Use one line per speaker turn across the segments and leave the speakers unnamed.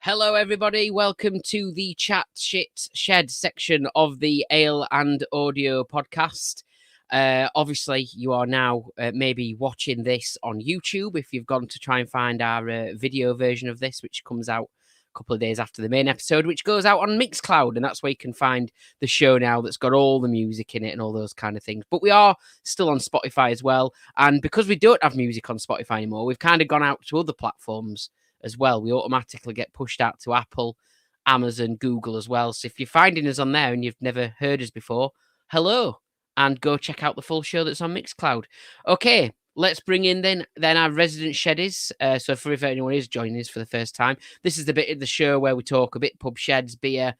Hello, everybody. Welcome to the Chat Shit Shed section of the Ale and Audio podcast. Obviously, you are now maybe watching this on YouTube if you've gone to try and find our video version of this, which comes out a couple of days after the main episode, which goes out on Mixcloud. And that's where you can find the show now that's got all the music in it and all those kind of things. But we are still on Spotify as well. And because we don't have music on Spotify anymore, we've kind of gone out to other platforms as well. We automatically get pushed out to Apple, Amazon, Google as well. So if you're finding us on there and you've never heard us before, hello, and go check out the full show that's on Mixcloud. Okay, let's bring in then our resident Sheddies. So if anyone is joining us for the first time, this is the bit of the show where we talk a bit pub sheds, beer.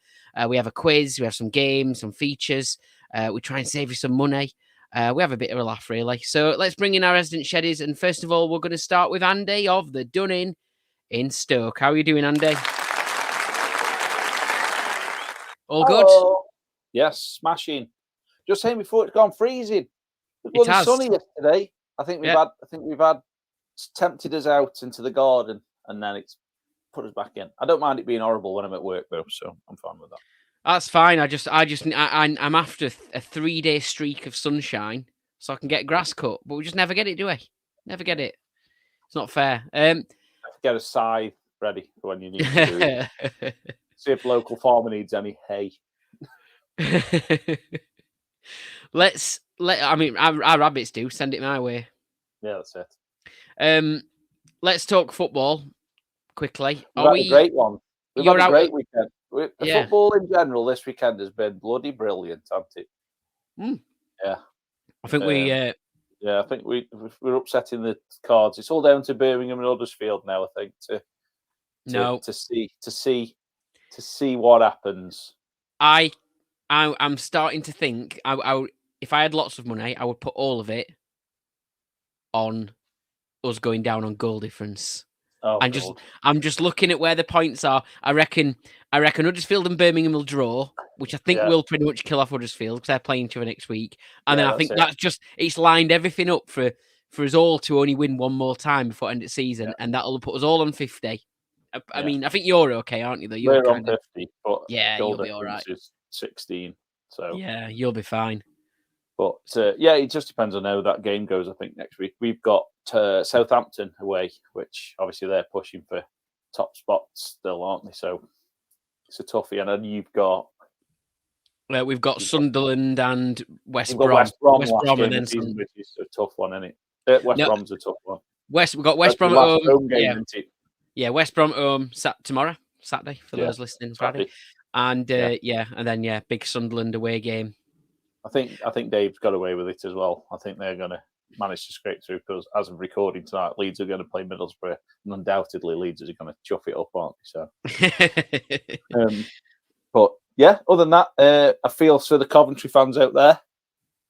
We have a quiz, we have some games, some features. We try and save you some money. We have a bit of a laugh, really. So let's bring in our resident Sheddies. And first of all, we're going to start with Andy of the Dunning in Stoke. How are you doing, Andy? All good?
Hello. Yes, smashing. Just saying before it's gone freezing. It was sunny yesterday. I think we've had tempted us out into the garden and then it's put us back in. I don't mind it being horrible when I'm at work though, so I'm fine with that.
That's fine. I'm after a 3-day streak of sunshine so I can get grass cut, but we just never get it, do we? Never get it. It's not fair.
Get a scythe ready for when you need to do it. See if local farmer needs any hay.
Our rabbits do. Send it my way.
Yeah, that's it.
Let's talk football quickly.
We've had a great one. We've had a great weekend. Football in general this weekend has been bloody brilliant, hasn't it?
Mm.
Yeah.
I think
I think we're upsetting the cards. It's all down to Birmingham and Huddersfield now, I think, to see what happens.
I'm starting to think if I had lots of money, I would put all of it on us going down on goal difference. I'm just looking at where the points are. I reckon Huddersfield and Birmingham will draw, which I think will pretty much kill off Huddersfield because they're playing each other next week. And then I think it's lined everything up for us all to only win one more time before end of season, and that'll put us all on 50. I mean, I think you're okay, aren't you? Though
we're on 50, but
you'll be all right.
Is 16, so
yeah, you'll be fine.
But it just depends on how that game goes. I think next week we've got Southampton away, which obviously they're pushing for top spots still, aren't they? So it's a toughie. And then you've got
we've got Sunderland and West
Brom.
West Brom
and then season, which is a tough one, isn't it? Brom's a tough one.
We've got West Brom at home.
Game,
West Brom at home tomorrow, Saturday for those listening Friday. And and then big Sunderland away game.
I think Dave's got away with it as well. I think they're going to manage to scrape through because as of recording tonight, Leeds are going to play Middlesbrough, and undoubtedly Leeds are going to chuff it up, aren't they? So, but yeah, other than that, I feel for the Coventry fans out there.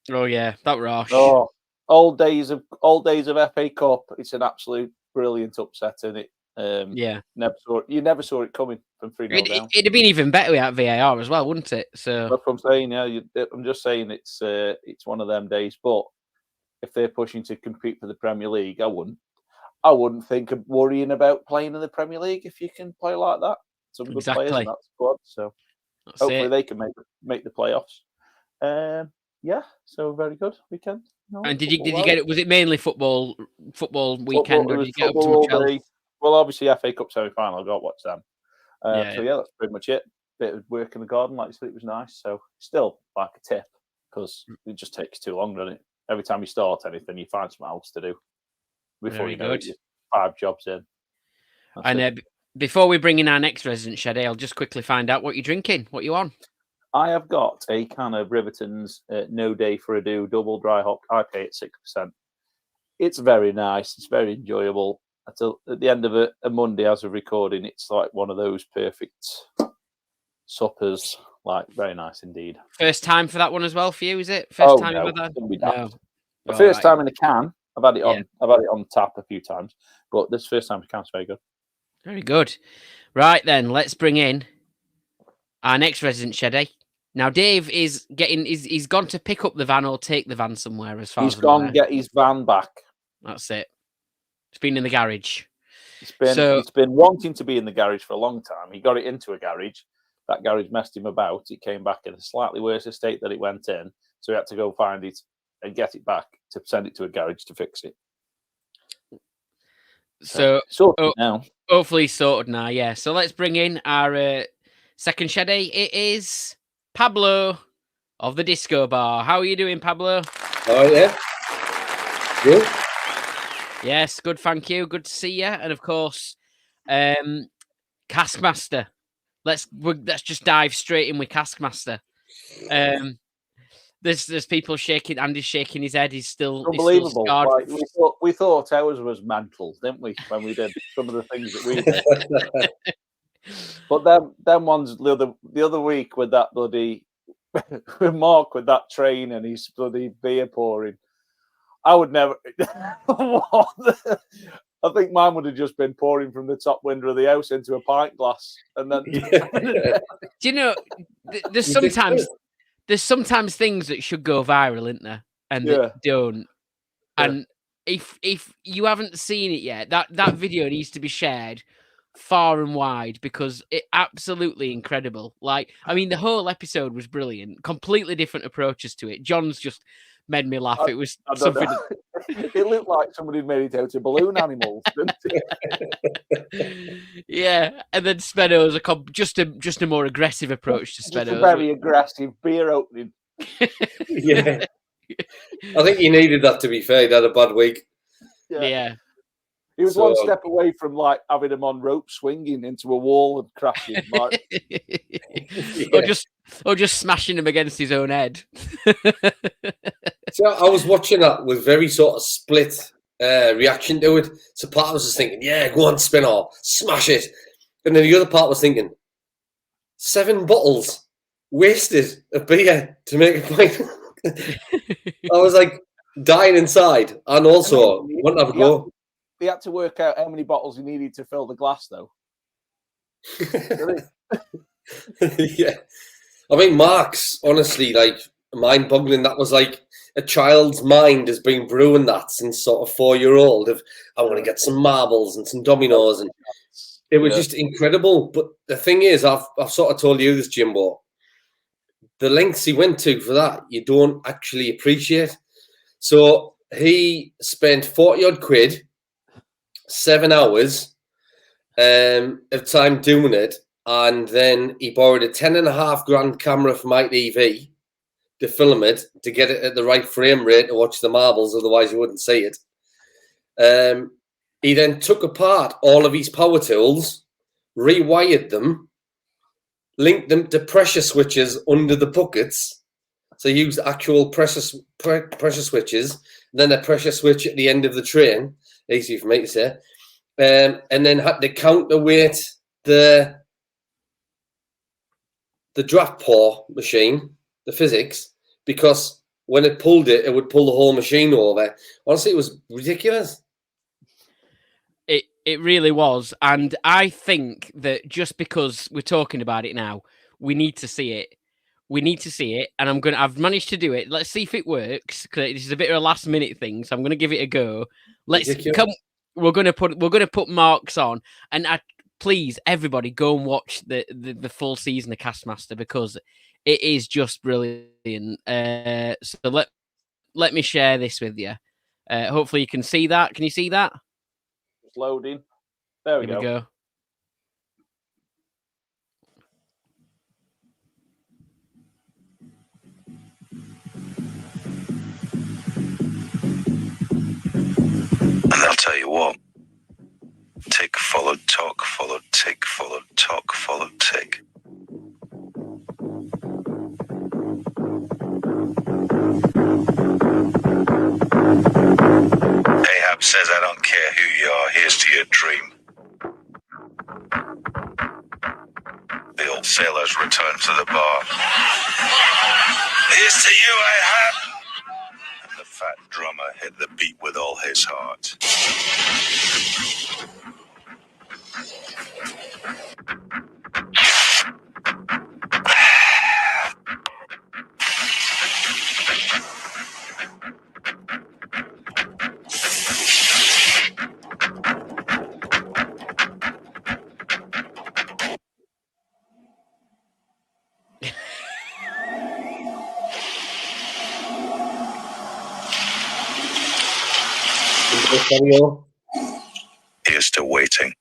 Oh yeah, that rush.
Oh, old days of FA Cup. It's an absolute brilliant upset, isn't it? You never saw it coming from 3-0 down.
It'd have been even better without VAR as well, wouldn't it? So
that's what I'm saying. Yeah, I'm just saying it's one of them days. But if they're pushing to compete for the Premier League, I wouldn't think of worrying about playing in the Premier League if you can play like that. Some good players in that squad, so hopefully they can make the playoffs. So very good weekend.
And did you get it? Was it mainly football weekend, or did you get up to much else?
Well, obviously, FA Cup semi-final, I got to watch them. That's pretty much it. Bit of work in the garden, like you said, it was nice. So, still like a tip, because it just takes too long, doesn't it? Every time you start anything, you find something else to do. Before you know it, you're 5 jobs in.
Before we bring in our next resident, Sheddie, I'll just quickly find out what you're drinking. What you on?
I have got a can of Riverton's No Day for a Do double dry hop IPA at 6%. It's very nice. It's very enjoyable. At the end of a Monday, as of recording, it's like one of those perfect suppers. Like, very nice indeed.
First time for that one as well for you, is it? First time you've had
that? The first time in a can. I've had it on. I've had it on tap a few times, but this first time in a can is very good.
Very good. Right then, let's bring in our next resident, Sheddie. Now, Dave is he's gone to pick up the van or take the van somewhere. As far as
he's gone to get his van back.
That's it. It's been in the garage.
It's been wanting to be in the garage for a long time. He got it into a garage. That garage messed him about. It came back in a slightly worse state than it went in. So he had to go find it and get it back to send it to a garage to fix it.
So
sorted now.
Hopefully sorted now, yeah. So let's bring in our second Sheddie. It is Pablo of the Disco Bar. How are you doing, Pablo?
Oh, yeah. Good.
Yes, good, thank you. Good to see you. And of course, Caskmaster. Let's just dive straight in with Caskmaster. There's people shaking. Andy's shaking his head. He's still
unbelievable.
He's still
we thought ours was mental, didn't we? When we did some of the things that we did. But them ones the other week with that bloody with Mark with that train and his bloody beer pouring. I would never. I think mine would have just been pouring from the top window of the house into a pint glass, and then.
Do you know? There's sometimes things that should go viral, isn't there? And that don't.
Yeah.
And if you haven't seen it yet, that video needs to be shared far and wide because it absolutely incredible. Like, I mean, the whole episode was brilliant. Completely different approaches to it. John's just made me laugh. It was something.
It looked like somebody made it out of balloon animals, didn't it?
Yeah, and then Spedo's just a more aggressive approach to Spedo's.
Just a very aggressive beer opening.
Yeah, I think he needed that. To be fair, he had a bad week.
Yeah.
He was one step away from like having him on rope swinging into a wall and crashing. Like...
or just smashing him against his own head.
So I was watching that with very sort of split reaction to it. So part was just thinking, yeah, go on, Spinner, smash it. And then the other part was thinking, 7 bottles wasted of beer to make a point. I was like dying inside and also wouldn't have a go.
He had to work out how many bottles he needed to fill the glass, though.
Yeah. I mean, Mark's honestly like mind-boggling. That was like a child's mind has been brewing that since sort of 4-year-old of I want to get some marbles and some dominoes, and it was just incredible. But the thing is, I've sort of told you this, Jimbo. The lengths he went to for that, you don't actually appreciate. So he spent 40-odd quid, 7 hours of time doing it, and then he borrowed a 10.5 grand camera from ITV to film it, to get it at the right frame rate to watch the marbles, otherwise you wouldn't see it. He then took apart all of his power tools, rewired them, linked them to pressure switches under the buckets. So he used actual pressure switches, then a pressure switch at the end of the train, easy for me to say, and then had to counterweight the draft pour machine, the physics, because when it pulled it, it would pull the whole machine over. Honestly, it was ridiculous.
It really was. And I think that just because we're talking about it now, we need to see it. We need to see it. And I've managed to do it. Let's see if it works. Because this is a bit of a last minute thing. So I'm going to give it a go. We're going to put marks on. And please, everybody, go and watch the full season of Castmaster because it is just brilliant. So let me share this with you. Hopefully you can see that. Can you see that?
It's loading. There we go.
And I'll tell you what. Tick followed tock, followed tick, followed tock, followed tick. Ahab says, I don't care who you are, here's to your dream. The old sailors return to the bar. Here's to you, Ahab! And the fat drummer hit the beat with all his heart.
stereo.
Here's to waiting.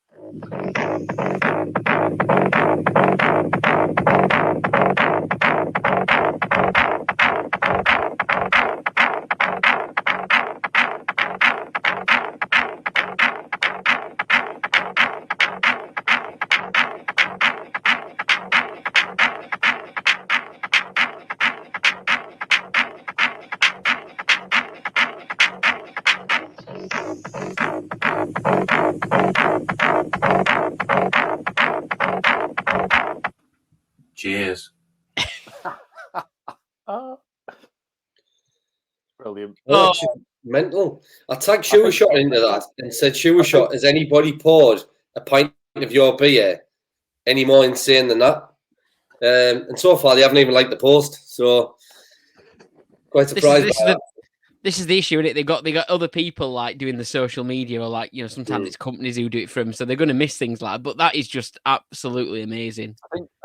Cheers.
Brilliant.
Oh, mental. I tagged Shoe Shot into that and said, Shoe Shot, has anybody poured a pint of your beer any more insane than that? And so far, they haven't even liked the post. So, quite surprised by that.
This is the issue, isn't it? They got other people like doing the social media, or like, you know, sometimes it's companies who do it for them, so they're going to miss things like that. But that is just absolutely amazing.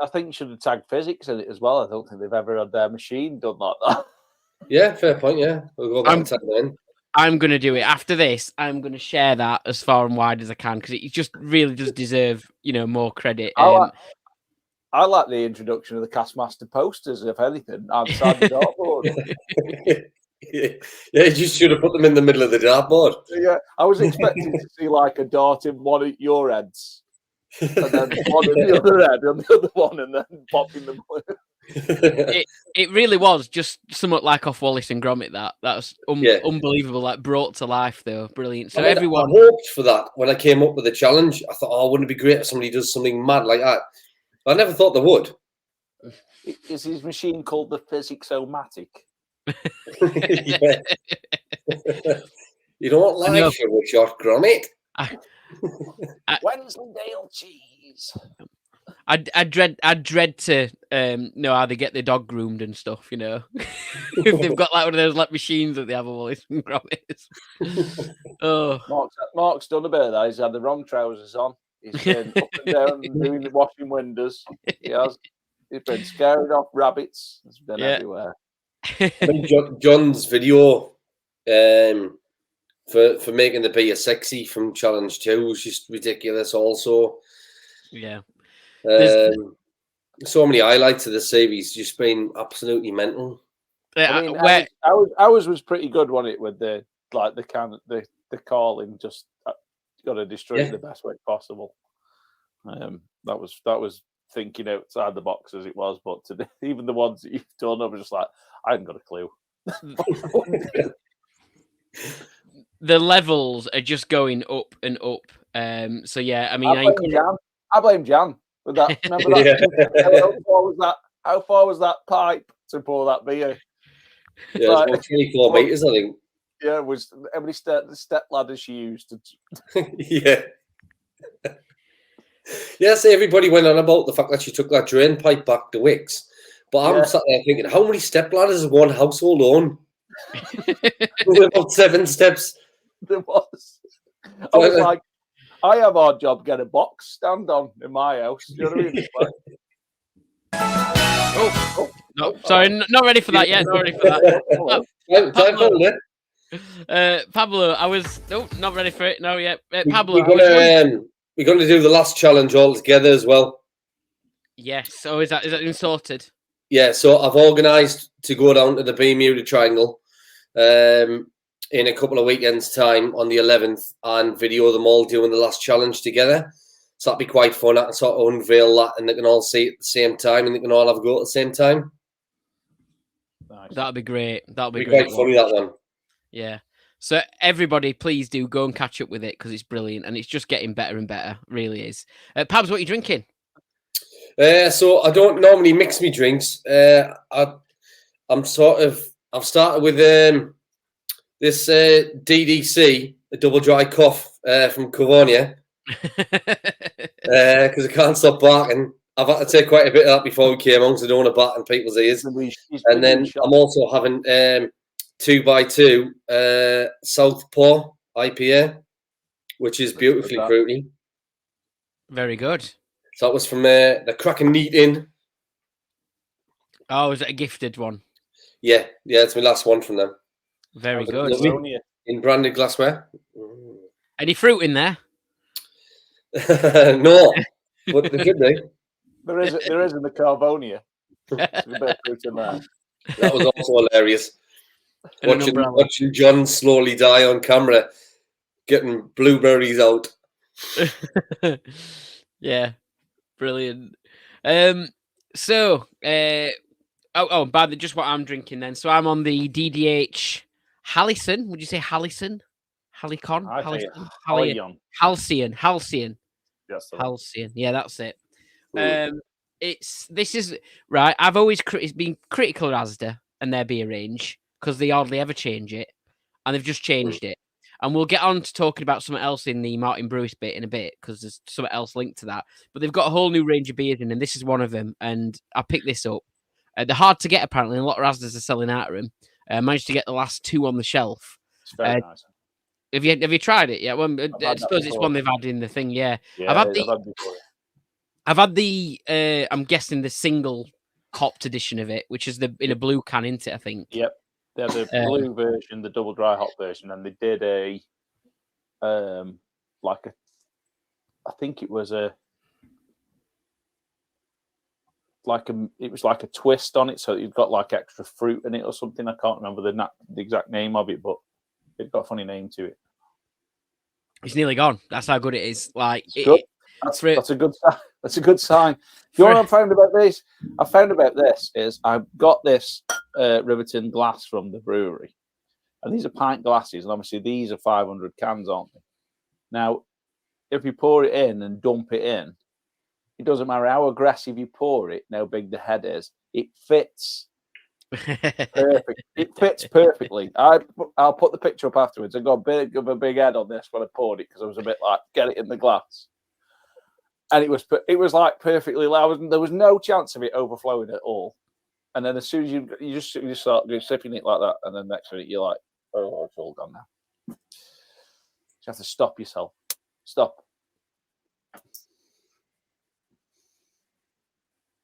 I think you should have tagged physics in it as well. I don't think they've ever had their machine done like that.
Yeah, fair point. Yeah, we'll go back and tag that in.
I'm going to do it after this. I'm going to share that as far and wide as I can because it just really does deserve, you know, more credit.
I like the introduction of the Castmaster posters, if anything, outside the dartboard.
Yeah, you just should have put them in the middle of the dartboard.
Yeah, I was expecting to see like a dart in one of your heads, and then one in the other head, and the other one, and then popping them.
It really was just somewhat like off Wallace and Gromit. That's unbelievable. Like brought to life though, brilliant. So everyone
I hoped for that when I came up with the challenge. I thought, oh, wouldn't it be great if somebody does something mad like that? I never thought they would.
Is his machine called the Physics-O-Matic?
Yeah. You don't like Sugar Shot, Gromit.
Wensleydale cheese.
I dread to know how they get the dog groomed and stuff, you know. If they've got like one of those like machines that they have a Wallace and Gromit. Oh,
Mark's done a bit of that. He's had the wrong trousers on. He's been up and down doing the washing windows. He has. He's been scaring off rabbits. It's been everywhere.
I mean, John's video for making the beer sexy from Challenge 2 was just ridiculous also.
Yeah.
So many highlights of the series, just been absolutely mental.
I mean, ours was pretty good, wasn't it? With the calling, just got to destroy it the best way possible. That was thinking outside the box as it was, but today, even the ones that you've done, I was just like, I haven't got a clue.
The levels are just going up and up. So yeah, I mean,
I blame Jan with that. Remember that? How far was that pipe to pour that beer?
Yeah, like, it was 24 meters, I think.
Yeah, it was how many step ladders she used?
Yeah. Yeah, so everybody went on about the fact that she took that drain pipe back to Wicks. But I'm sat there thinking, how many step ladders is one household on? About 7 steps.
There was. I was like, I have our job get a box stand on in my house. Do you know what I mean? Like,
no, sorry, not ready for that yet. Not ready for that. Pablo, I was not ready for it. No, yet. Pablo,
we're going to do the last challenge all together as well.
Yes. So is that been sorted?
Yeah. So I've organised to go down to the Bermuda Triangle in a couple of weekends' time on the 11th and video them all doing the last challenge together. So that'd be quite fun. I can sort of unveil that and they can all see it at the same time and they can all have a go at the same time.
Nice.
That'd be great. That'd be
great. Quite funny, that one.
Yeah. So everybody, please do go and catch up with it because it's brilliant and it's just getting better and better. Really is. Pabs, what are you drinking?
So I don't normally mix me drinks. I've started with this DDC, a double dry cough from Cavonia, because I can't stop barking. I've had to take quite a bit of that before we came on because I don't want to bark in people's ears. And then I'm also having 2x2 Southpaw IPA, which is beautifully fruity.
Very good.
So that was from the Kraken Neat Inn.
Oh, is it a gifted one?
Yeah, it's my last one from them.
Very good.
In branded glassware.
Any fruit in there?
No, but there could be.
There is in the Carbonia. There's a bit of fruit in there.
That was also hilarious.
And an umbrella.
Watching John slowly die on camera, getting blueberries out.
Yeah, brilliant. So, by the way, just what I'm drinking then. So I'm on the DDH Hallison. Would you say Hallison? Hallicon? Halcyon.
Yes,
Halcyon. Yeah, that's it. This is right. I've always been critical of Asda and their beer range because they hardly ever change it, and they've just changed it. And we'll get on to talking about something else in the Martin Brewis bit in a bit because there's something else linked to that. But they've got a whole new range of beers in, and this is one of them. And I picked this up. They're hard to get apparently, and a lot of Asdas are selling out of them. I managed to get the last 2 on the shelf.
It's very nice.
Have you tried it? Yeah, well, I suppose it's one they've had in the thing. Yeah, I've had the I'm guessing the single hopped edition of it, which is in a blue can, isn't it? I think.
Yep. They had the blue version, the double dry hop version, and they did I think it was it was like a twist on it, so you've got like extra fruit in it or something. I can't remember the exact name of it, but it got a funny name to it.
It's nearly gone. That's how good it is. Like
that's a good sign. That's a good sign. You know what I found about this? I found about this is I've got this Riverton glass from the brewery, and these are pint glasses, and obviously these are 500 cans, aren't they? Now, if you pour it in and dump it in, it doesn't matter how aggressive you pour it, and how big the head is. It fits perfect. It fits perfectly. I'll put the picture up afterwards. I got a big head on this when I poured it because I was a bit like, get it in the glass. And it was like perfectly loud. There was no chance of it overflowing at all. And then as soon as you just start sipping it like that, and then next minute you're like, oh, it's all gone now. You have to stop yourself. Stop.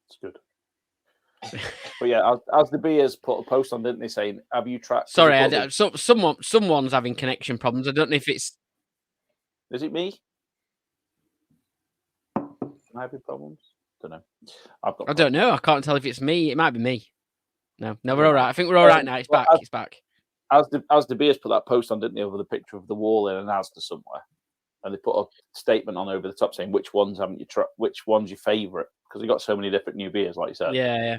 It's good. But yeah, as the beers put a post on, didn't they, saying, have you tried?
Sorry, someone's having connection problems. I don't know if it's.
Is it me? Having problems? Don't know.
I don't know. I can't tell if it's me. It might be me. No, we're all right. I think we're all right now. It's back. It's back.
As the Beers put that post on, didn't they, over the picture of the wall in an Asda somewhere, and they put a statement on over the top saying which ones haven't you tried, which one's your favourite, because they got so many different new beers, like you said.
Yeah.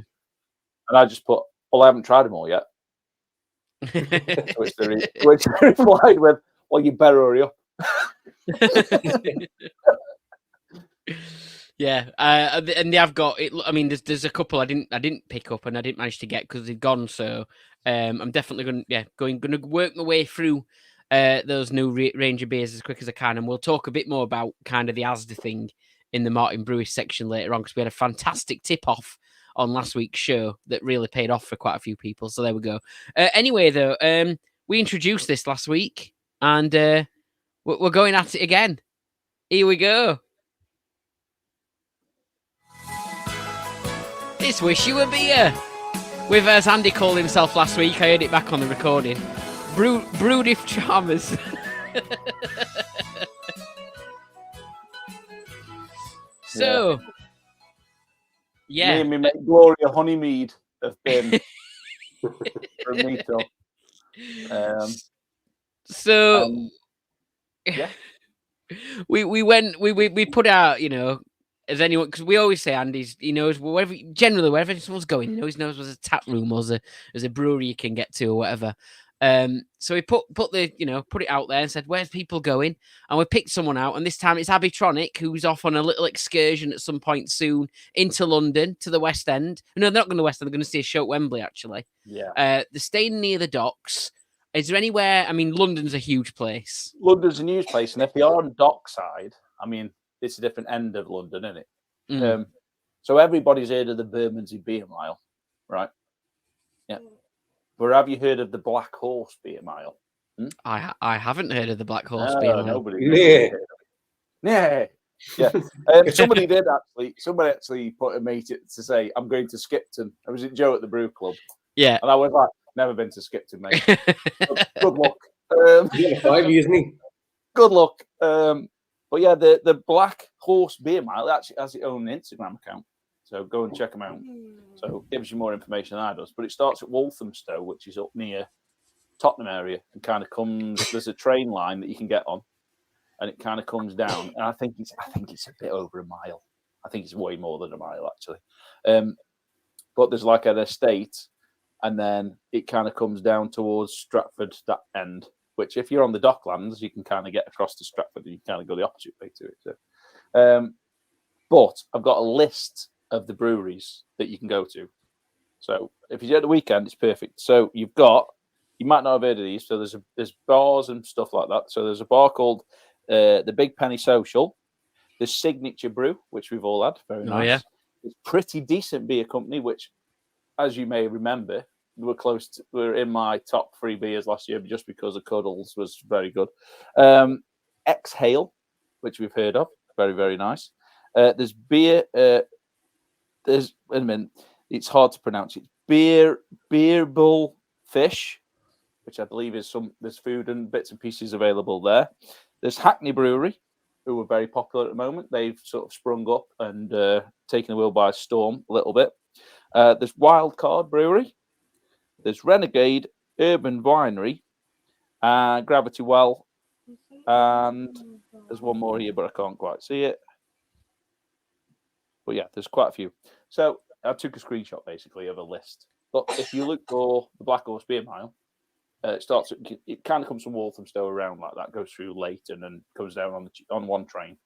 And I just put, well, I haven't tried them all yet. which they replied with, well, you better hurry up.
Yeah, and they have got it. I mean, there's a couple I didn't pick up and I didn't manage to get because they've gone. So I'm definitely going to work my way through those new range of beers as quick as I can, and we'll talk a bit more about kind of the Asda thing in the Martin Brewis section later on because we had a fantastic tip off on last week's show that really paid off for quite a few people. So there we go. Anyway, though, we introduced this last week, and we're going at it again. Here we go. It's Wish You a Beer. With, as Andy called himself last week, I heard it back on the recording, Brewdiff Charmers. So, yeah.
Me and my mate Gloria Honeymead have been for a meet-up. Yeah.
We put out, as anyone, because we always say Andy's, he knows wherever someone's going, he knows there's a tap room or there's a brewery you can get to or whatever. So we put it out there and said, where's people going? And we picked someone out, and this time it's Abitronic, who's off on a little excursion at some point soon into London to the West End. No, they're not going to the West End, they're going to see a show at Wembley, actually.
Yeah.
They're staying near the docks. Is there anywhere? I mean, London's a huge place.
London's a huge place, and if they are on dockside, I mean, it's a different end of London, isn't it?
Mm.
So everybody's heard of the Bermondsey Beer Mile, right? Yeah. But have you heard of the Black Horse Beer Mile?
I haven't heard of the Black Horse Beer Mile.
Nobody. Yeah. Somebody did actually. Somebody actually put a mate to say, I'm going to Skipton. I was at Joe at the Brew Club.
Yeah.
And I was like, never been to Skipton, mate. Good luck.
5 years, isn't he?
Good luck. But yeah, the Black Horse Beer Mile actually has its own Instagram account. So go and check them out. So it gives you more information than I does. But it starts at Walthamstow, which is up near Tottenham area, and kind of comes. There's a train line that you can get on, and it kind of comes down. And I think it's a bit over a mile. I think it's way more than a mile actually. But there's like an estate, and then it kind of comes down towards Stratford, that end. Which, if you're on the Docklands, you can kind of get across to Stratford, and you kind of go the opposite way to it. So, but I've got a list of the breweries that you can go to. So if you do it at the weekend, it's perfect. So you might not have heard of these. So there's bars and stuff like that. So there's a bar called the Big Penny Social. There's Signature Brew, which we've all had. Very nice. Yeah. It's Pretty Decent Beer Company, which, as you may remember, we're in my top 3 beers last year just because of Cuddles was very good. Exhale, which we've heard of. Very, very nice. There's beer. Wait a minute. It's hard to pronounce it. Beerbull Fish, which I believe there's food and bits and pieces available there. There's Hackney Brewery, who are very popular at the moment. They've sort of sprung up and taken the world by storm a little bit. There's Wildcard Brewery. There's Renegade Urban Winery, Gravity Well, and there's one more here, but I can't quite see it. But yeah, there's quite a few. So I took a screenshot basically of a list. But if you look for the Black Horse Beer Mile, it kind of comes from Walthamstow around like that, goes through Leighton and comes down on one train.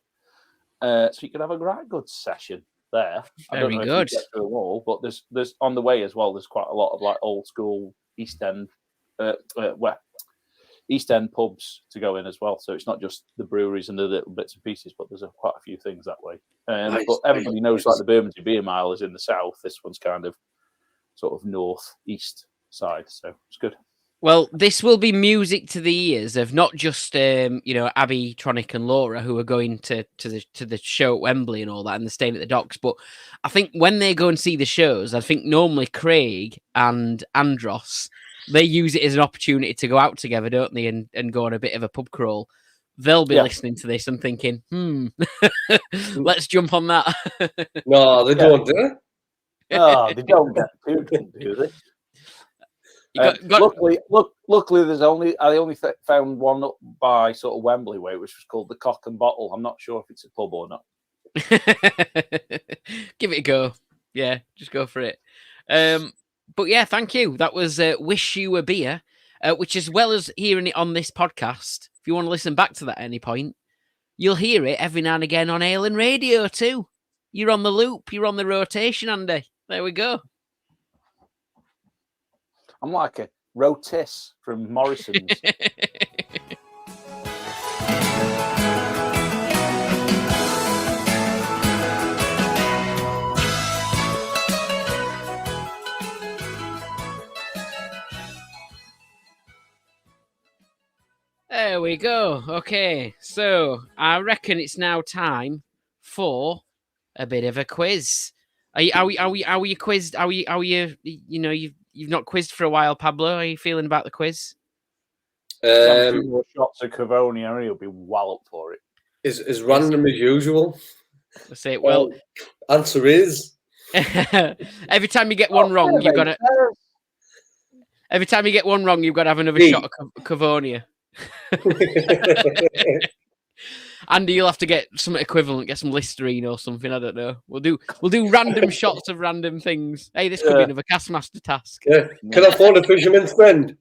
So you can have a right good session there. I don't know if you get through them all, but there's on the way as well. There's quite a lot of like old school East End pubs to go in as well. So it's not just the breweries and the little bits and pieces, but there's quite a few things that way. Nice. But everybody knows like the Bermondsey Beer Mile is in the south. This one's kind of sort of north-east side, so it's good.
Well, this will be music to the ears of not just Abby, Tronic, and Laura, who are going to the show at Wembley and all that, and they're staying at the docks. But I think when they go and see the shows, I think normally Craig and Andros, they use it as an opportunity to go out together, don't they, and go on a bit of a pub crawl. They'll be listening to this and thinking, let's jump on that.
No, they don't do it.
Oh, they don't get too drunk, do they? Luckily, I only found one up by sort of Wembley way, which was called the Cock and Bottle. I'm not sure if it's a pub or not.
Give it a go. Yeah, just go for it. But yeah, thank you. That was Wish You a Beer, which, as well as hearing it on this podcast, if you want to listen back to that at any point, you'll hear it every now and again on Ale and Radio too. You're on the loop. You're on the rotation, Andy. There we go.
I'm like a Rotis from Morrison's.
There we go. Okay, so I reckon it's now time for a bit of a quiz. Are you quizzed? Are you you've not quizzed for a while, Pablo? Are you feeling about the quiz?
A few more shots of Cavonia, he'll be walloped for it.
Is random as usual?
Let's say it. Well,
answer is
every time you get one wrong, you've got to. Every time you get one wrong, you've got to have another shot of Cavonia. Andy, you'll have to get some equivalent, get some Listerine or something. I don't know. We'll do random shots of random things. Hey, this could be another Castmaster task.
Yeah. Can I afford a fisherman's friend?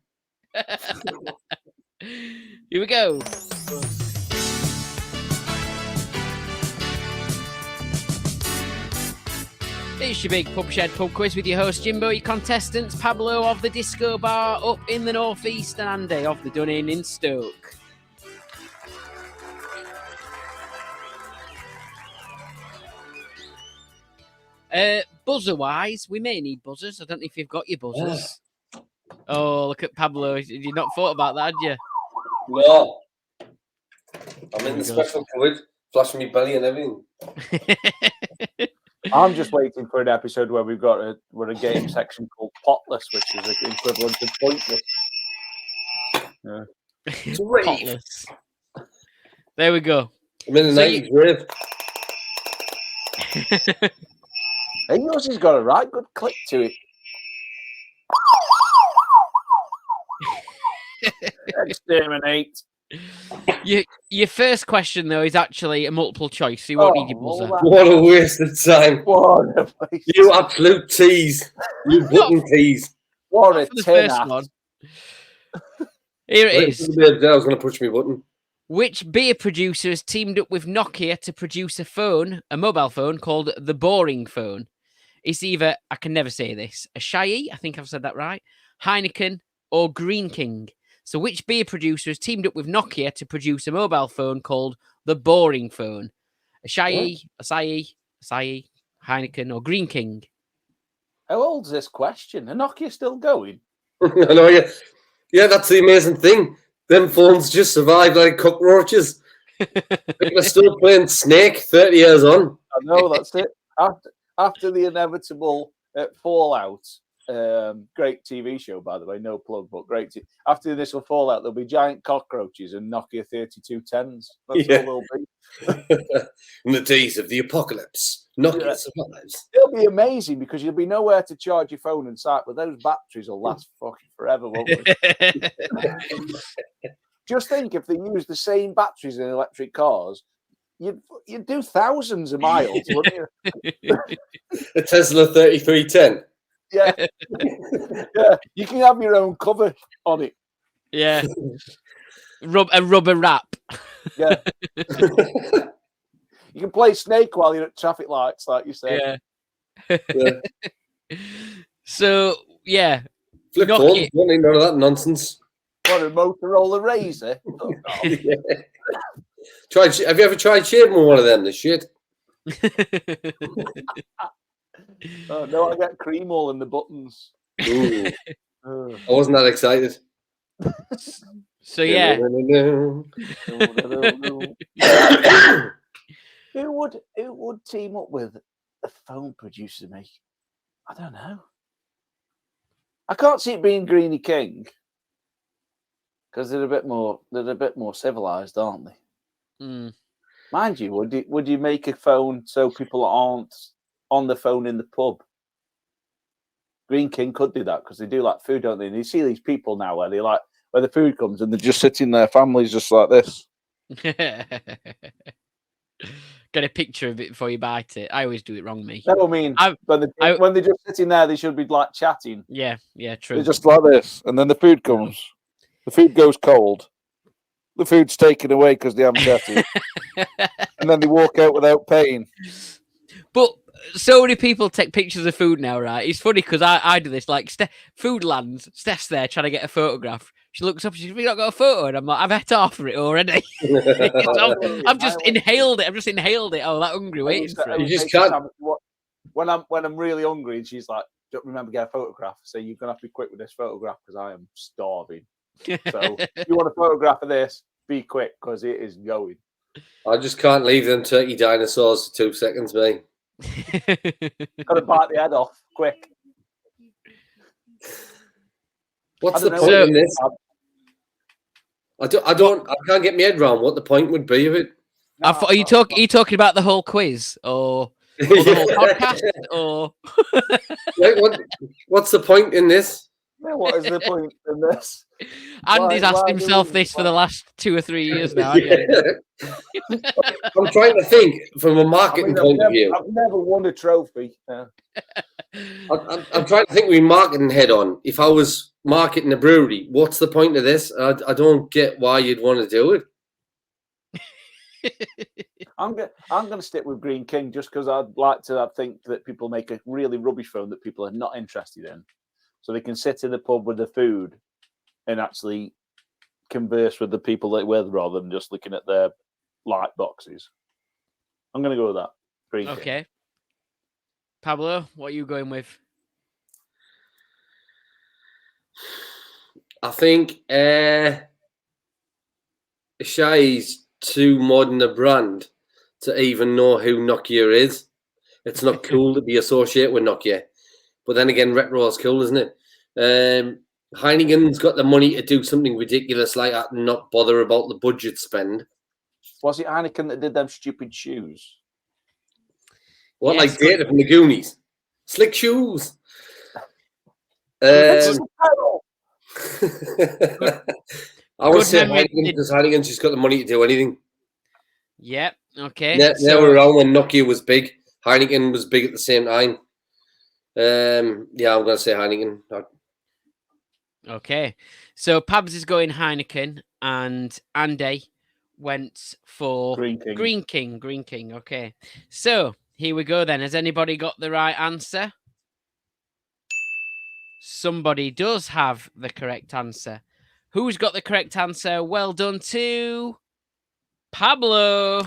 Here we go. It's your big pub shed pub quiz with your host Jimbo, your contestants Pablo of the Disco Bar up in the northeast and Andy of the Dunning in Stoke. Buzzer-wise, we may need buzzers. I don't know if you've got your buzzers. Oh, look at Pablo. You've not thought about that, had you?
No. I'm in the special fluid, flashing me belly and everything.
I'm just waiting for an episode where we've got a game section called Potless, which is the equivalent of Pointless. Yeah.
Potless. There we go.
I'm in the
So
90s rave.
Hey, yours has got a right good click to it. Exterminate.
Your first question though is actually a multiple choice, so you won't need your buzzer.
What a waste of time.
What a waste.
You absolute tease. You button tease.
What
Not
a
for the
tin
first
ass.
one. Here it is.
I was going to push my button.
Which beer producer has teamed up with Nokia to produce a mobile phone called the Boring Phone? It's either, I can never say this, a Sheddie, I think I've said that right, Heineken, or Green King. So which beer producer has teamed up with Nokia to produce a mobile phone called the Boring Phone? A Sheddie, Asahi, Heineken, or Green King?
How old's this question? Are Nokia still going?
I know, yeah, that's the amazing thing. Them phones just survived like cockroaches. People are still playing Snake 30 years on.
I know, that's it. After the inevitable fallout, great TV show, by the way, no plug, but great. After the initial fallout, there'll be giant cockroaches and Nokia 3210s. That's all there'll be.
In the days of the apocalypse, Nokia survives.
It'll be amazing because you'll be nowhere to charge your phone and sight, but those batteries will last fucking forever, won't they? Just think if they use the same batteries in electric cars, you'd do thousands of miles, wouldn't you?
A Tesla 3310.
Yeah. Yeah. You can have your own cover on it.
Yeah. A rubber wrap.
Yeah. You can play Snake while you're at traffic lights, like you said.
Yeah.
So, yeah.
Flip phone, don't need none of that nonsense.
What, a Motorola Razor? Oh,
Yeah. Have you ever tried shaving with one of them? The shit.
Oh, no, I get cream all in the buttons.
I wasn't that excited.
So yeah.
Who would team up with a phone producer, mate? I don't know. I can't see it being Greenie King because they're a bit more civilized, aren't they?
Mm.
Mind you, would you make a phone so people aren't on the phone in the pub? Green King could do that because they do like food, don't they? And you see these people now where the food comes and they're just sitting there, families just like this.
Get a picture of it before you bite it. I always do it wrong, me.
No, I mean, when they're just sitting there, they should be like chatting.
Yeah, true.
They're just like this, and then the food comes. The food goes cold. The food's taken away because they haven't chatted. And then they walk out without paying.
But so many people take pictures of food now, right? It's funny because I do this. Like, Food lands, Steph's there trying to get a photograph. She looks up and she's like, "Have you not got a photo?" And I'm like, "I've had half of it already." I've just inhaled it. Oh, that hungry waiting for it.
You just can't.
When I'm really hungry, and she's like, "Don't remember to get a photograph." So you're gonna have to be quick with this photograph because I am starving. So if you want a photograph of this, be quick because it is going.
I just can't leave them turkey dinosaurs for 2 seconds, mate.
Got to bite the head off quick.
What's the point in this? I can't get my head around what the point would be of it.
Are you talking about the whole quiz or the whole podcast or?
Like, what's the point in this?
Yeah, what is the point in this?
Andy's asked himself this for the last 2 or 3 years now.
Yeah. I'm trying to think from a marketing point of view.
I've never won a trophy. Yeah.
I'm trying to think with marketing head on. If I was marketing a brewery, what's the point of this? I don't get why you'd want to do it.
I'm going to stick with Green King just because I'd like to think that people make a really rubbish phone that people are not interested in. So they can sit in the pub with the food and actually converse with the people they're with rather than just looking at their light boxes. I'm going to go with that. Green King.
Okay. Pablo, what are you going with?
I think Sheddie's too modern a brand to even know who Nokia is. It's not cool to be associated with Nokia. But then again, retro is cool, isn't it? Heineken's got the money to do something ridiculous like that and not bother about the budget spend.
Was it Heineken that did them stupid shoes?
What,
Yes,
like Data from the Goonies? Slick shoes.
It's
Um,
a pedal.
I would
Good
say
memory.
Heineken because Heineken's just got the money to do anything.
Yep. Okay.
They were around when Nokia was big. Heineken was big at the same time. Yeah, I'm going to say Heineken.
Okay. So Pabs is going Heineken, and Andy went for
Green King.
Green King. Okay. So here we go then. Has anybody got the right answer? Somebody does have the correct answer. Who's got the correct answer? Well done to Pablo.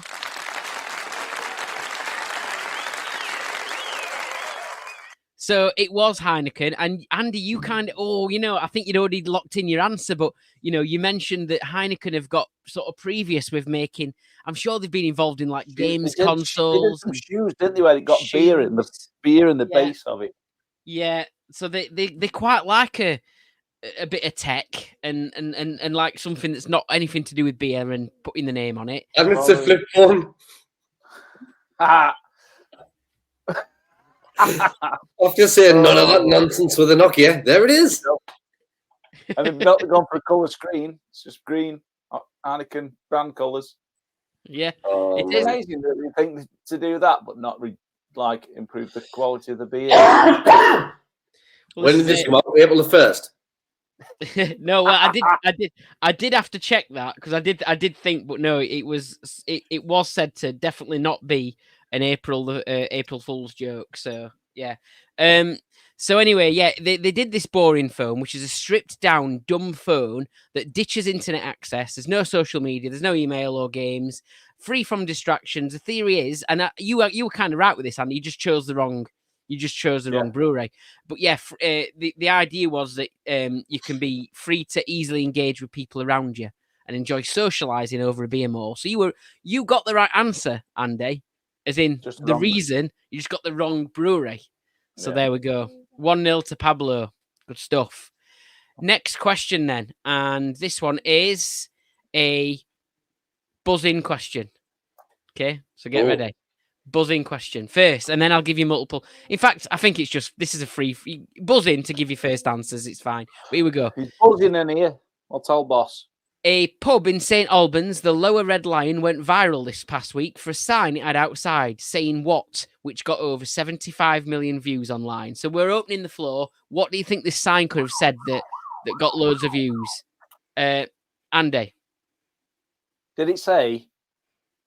So it was Heineken. And Andy, you kind of, I think you'd already locked in your answer, but, you mentioned that Heineken have got sort of previous with making, I'm sure they've been involved in like games, consoles.
They did some shoes, didn't they, where they got beer in the base of it.
Yeah. So they quite like a bit of tech and like something that's not anything to do with beer and putting the name on it.
And it's a flip phone. I've just saying none of that nonsense with a Nokia. There it is.
And they've not gone for a colour screen. It's just green, Heineken brand colours.
Yeah.
It is amazing that they think to do that, but not improve the quality of the beer.
When did this come out? April the 1st.
No, well, I did have to check that because I did think, but no, it was said to definitely not be an April Fool's joke. So yeah. So anyway, yeah, they did this boring phone, which is a stripped down dumb phone that ditches internet access. There's no social media, there's no email or games, free from distractions. The theory is, and you were kind of right with this, Andy. You just chose the wrong brewery. But yeah, the idea was that you can be free to easily engage with people around you and enjoy socializing over a beer more. So you got the right answer, Andy, as in just the reason you just got the wrong brewery. So there we go. 1-0 to Pablo. Good stuff. Next question then. And this one is a buzz-in question. Okay, so get ready. Buzzing question first, and then I'll give you multiple. In fact, I think it's just this is a free buzz in to give you first answers. It's fine. But here we go.
He's buzzing in here. I'll tell boss.
A pub in St. Albans, the Lower Red Lion, went viral this past week for a sign it had outside saying what, which got over 75 million views online. So we're opening the floor. What do you think this sign could have said that got loads of views? Andy.
Did it say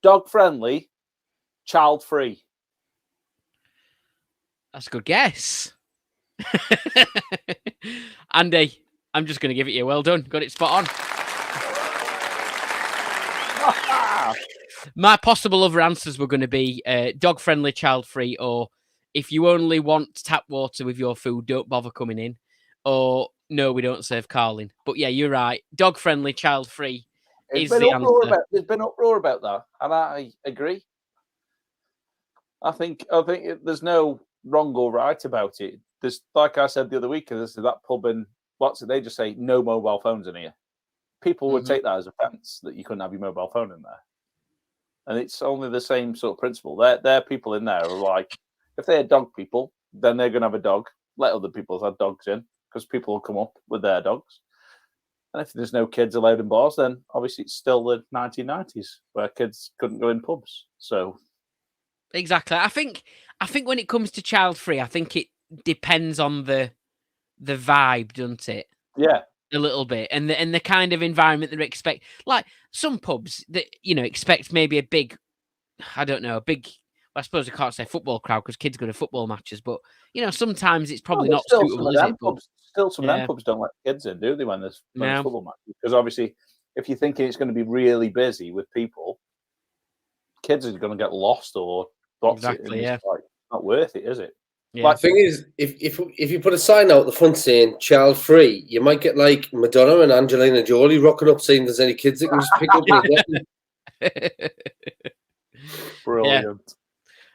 dog friendly? Child free.
That's a good guess. Andy, I'm just going to give it you. Well done. Got it spot on. My possible other answers were going to be dog friendly, child free, or if you only want tap water with your food, don't bother coming in. Or no, we don't serve Carling. But yeah, you're right. Dog friendly, child free is the answer.
There's been uproar about that, and I agree. I think there's no wrong or right about it. There's, like I said the other week, there's that pub in they just say no mobile phones in here. People would take that as offence that you couldn't have your mobile phone in there, and it's only the same sort of principle. There people in there are like, if they're dog people, then they're going to have a dog. Let other people have dogs in because people will come up with their dogs. And if there's no kids allowed in bars, then obviously it's still the 1990s where kids couldn't go in pubs. So.
Exactly. I think when it comes to child free, I think it depends on the vibe, doesn't it?
Yeah.
A little bit. And the kind of environment they expect. Like some pubs that, expect maybe a big, I don't know, I suppose I can't say football crowd because kids go to football matches, but sometimes it's probably not suitable, is it?
Still some of them pubs don't let kids in, do they, when there's football matches? Because obviously if you're thinking it's going to be really busy with people, kids are going to get lost or
exactly,
it's not worth it, is it?
Yeah.
The thing is, if you put a sign out the front saying child free, you might get like Madonna and Angelina Jolie rocking up saying there's any kids that can just pick up.
Brilliant.
Yeah.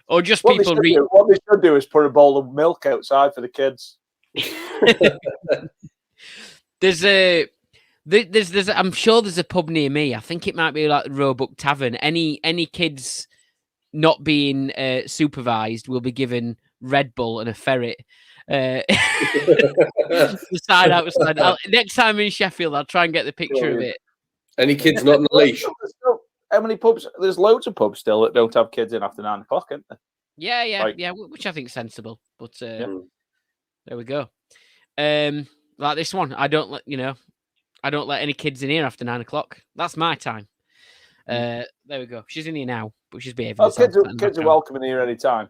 Or just
what
people
what they should do is put a bowl of milk outside for the kids.
There's I'm sure there's a pub near me. I think it might be like the Roebuck Tavern. Any kids not being supervised will be given Red Bull and a ferret. The side outside. Next time in Sheffield, I'll try and get the picture of it.
Any kids not on the leash?
How many pubs? There's loads of pubs still that don't have kids in after 9 o'clock, isn't there?
Yeah, which I think is sensible. But there we go. Like this one, I don't let any kids in here after 9 o'clock. That's my time. There we go. She's in here now, but she's behaving.
Kids are welcome in here any time.